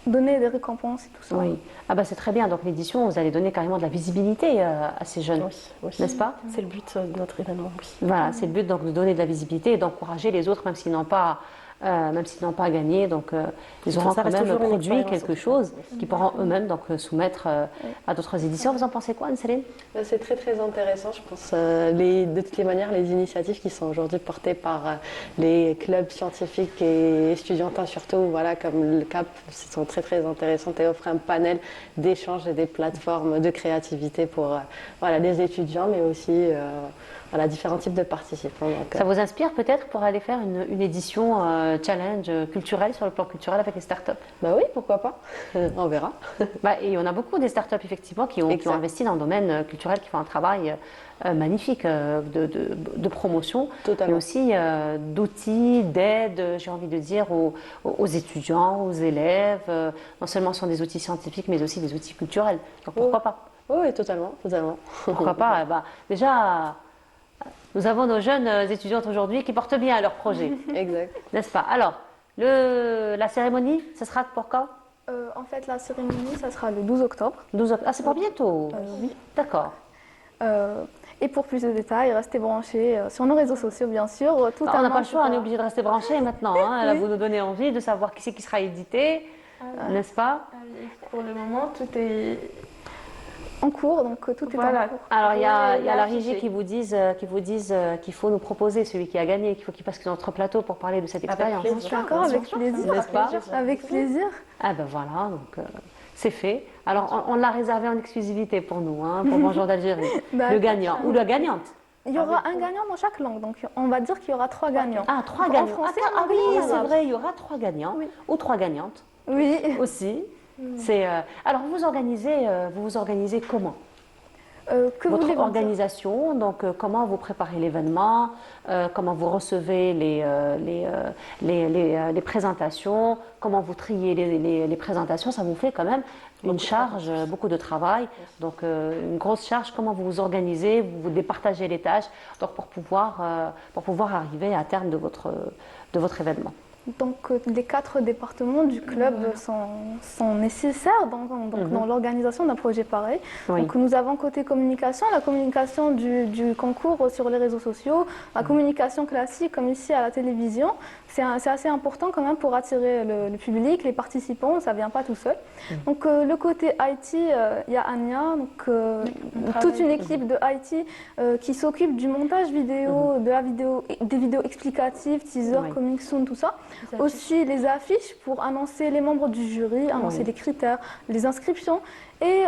Speaker 22: donner des récompenses et tout ça.
Speaker 1: Oui. Ah bah c'est très bien. Donc l'édition, vous allez donner carrément de la visibilité à ces jeunes, n'est-ce pas?
Speaker 3: C'est le but de notre événement. Oui.
Speaker 1: Voilà, c'est le but donc de donner de la visibilité et d'encourager les autres, même s'ils n'ont pas gagné, donc ils auront
Speaker 3: Ça
Speaker 1: quand
Speaker 3: reste
Speaker 1: même
Speaker 3: toujours une
Speaker 1: produit
Speaker 3: expérience,
Speaker 1: quelque chose qu'ils pourront eux-mêmes donc soumettre à d'autres éditions. Vous en pensez quoi, Anne-Céline?
Speaker 21: C'est très très intéressant, je pense. De toutes les manières, les initiatives qui sont aujourd'hui portées par les clubs scientifiques et étudiantins surtout, voilà, comme le CAP, sont très très intéressantes et offrent un panel d'échanges et des plateformes de créativité pour voilà, les étudiants, mais aussi voilà, différents types de participants. Donc,
Speaker 1: ça vous inspire peut-être pour aller faire une édition challenge culturelle sur le plan culturel avec les startups?
Speaker 21: Bah oui, pourquoi pas. On verra.
Speaker 1: Et on a beaucoup des startups effectivement qui ont investi dans le domaine culturel, qui font un travail magnifique de promotion, mais aussi d'outils, d'aide, j'ai envie de dire, aux étudiants, aux élèves, non seulement sur des outils scientifiques, mais aussi des outils culturels. Donc pourquoi pas?
Speaker 21: Oui, totalement, totalement.
Speaker 1: Pourquoi pas? Déjà, nous avons nos jeunes étudiantes aujourd'hui qui portent bien leur projet.
Speaker 21: Exact.
Speaker 1: N'est-ce pas? Alors, la cérémonie, ce sera pour quand?
Speaker 22: En fait, la cérémonie, ça sera le 12 octobre.
Speaker 1: 12 octobre. Ah, c'est pour bientôt?
Speaker 22: Oui.
Speaker 1: D'accord.
Speaker 22: Et pour plus de détails, restez branchés sur nos réseaux sociaux, bien sûr.
Speaker 1: On n'a pas le choix, on est obligé de rester branchés maintenant. Hein. Là, vous nous donnez envie de savoir qui c'est qui sera édité, n'est-ce pas?
Speaker 22: Pour le moment, tout est en cours, donc tout est en cours.
Speaker 1: Alors, il y a la régie qui vous disent qu'il faut nous proposer celui qui a gagné, qu'il faut qu'il passe sur notre plateau pour parler de cette expérience.
Speaker 22: Je suis d'accord, avec plaisir.
Speaker 1: N'est-ce pas?
Speaker 22: Avec plaisir.
Speaker 1: Ah ben voilà, donc c'est fait. Alors, on l'a réservé en exclusivité pour nous, hein, pour Bonjour d'Algérie. Le gagnant ou la gagnante.
Speaker 22: Il y aura un gagnant dans chaque langue, donc on va dire qu'il y aura 3 gagnants.
Speaker 1: Ah, 3 gagnants.
Speaker 22: Français,
Speaker 1: oui, c'est vrai, il y aura 3 gagnants ou 3 gagnantes.
Speaker 22: Oui.
Speaker 1: Aussi. Alors, vous vous organisez comment? Votre organisation, donc comment vous préparez l'événement, comment vous recevez les présentations, comment vous triez les présentations, ça vous fait quand même une charge, beaucoup de travail, donc une grosse charge. Comment vous vous organisez, vous départagez les tâches donc pour pouvoir arriver à terme de votre événement.
Speaker 22: Donc les 4 départements du club sont nécessaires dans l'organisation d'un projet pareil.
Speaker 1: Oui.
Speaker 22: Donc nous avons côté communication, la communication du concours sur les réseaux sociaux, la communication classique comme ici à la télévision. C'est assez important quand même pour attirer le public, les participants, ça ne vient pas tout seul. Donc le côté IT, il y a Anya, donc, toute une équipe de IT qui s'occupe du montage vidéo, des vidéos explicatives, teaser, coming soon, tout ça. Aussi les affiches pour annoncer les membres du jury, annoncer les critères, les inscriptions et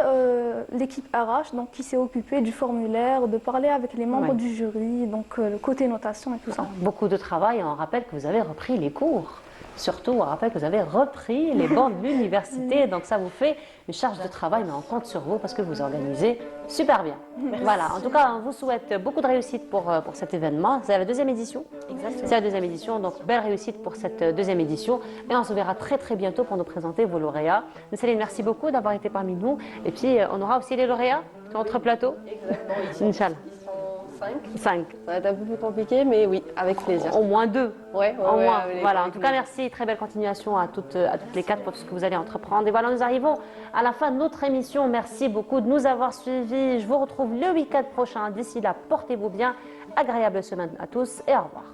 Speaker 22: l'équipe RH donc, qui s'est occupée du formulaire, de parler avec les membres du jury, donc le côté notation et tout ça.
Speaker 1: Beaucoup de travail, on rappelle que vous avez repris les cours. Surtout, on rappelle que vous avez repris les bancs de l'université, donc ça vous fait une charge de travail, mais on compte sur vous parce que vous organisez super bien.
Speaker 22: Merci.
Speaker 1: Voilà, en tout cas, on vous souhaite beaucoup de réussite pour cet événement. C'est la 2e édition.
Speaker 22: Exactement.
Speaker 1: C'est la 2e édition, donc belle réussite pour cette 2e édition. Et on se verra très très bientôt pour nous présenter vos lauréats. Céline, merci beaucoup d'avoir été parmi nous. Et puis, on aura aussi les lauréats sur notre plateau.
Speaker 21: Exactement.
Speaker 1: Inch'Allah. 5.
Speaker 21: Ça va être un peu plus compliqué, mais oui, avec plaisir.
Speaker 1: Au moins 2.
Speaker 21: Au
Speaker 1: moins. Voilà. En tout cas, merci. Très belle continuation à toutes les 4 pour tout ce que vous allez entreprendre. Et voilà, nous arrivons à la fin de notre émission. Merci beaucoup de nous avoir suivis. Je vous retrouve le week-end prochain. D'ici là, portez-vous bien. Agréable semaine à tous et au revoir.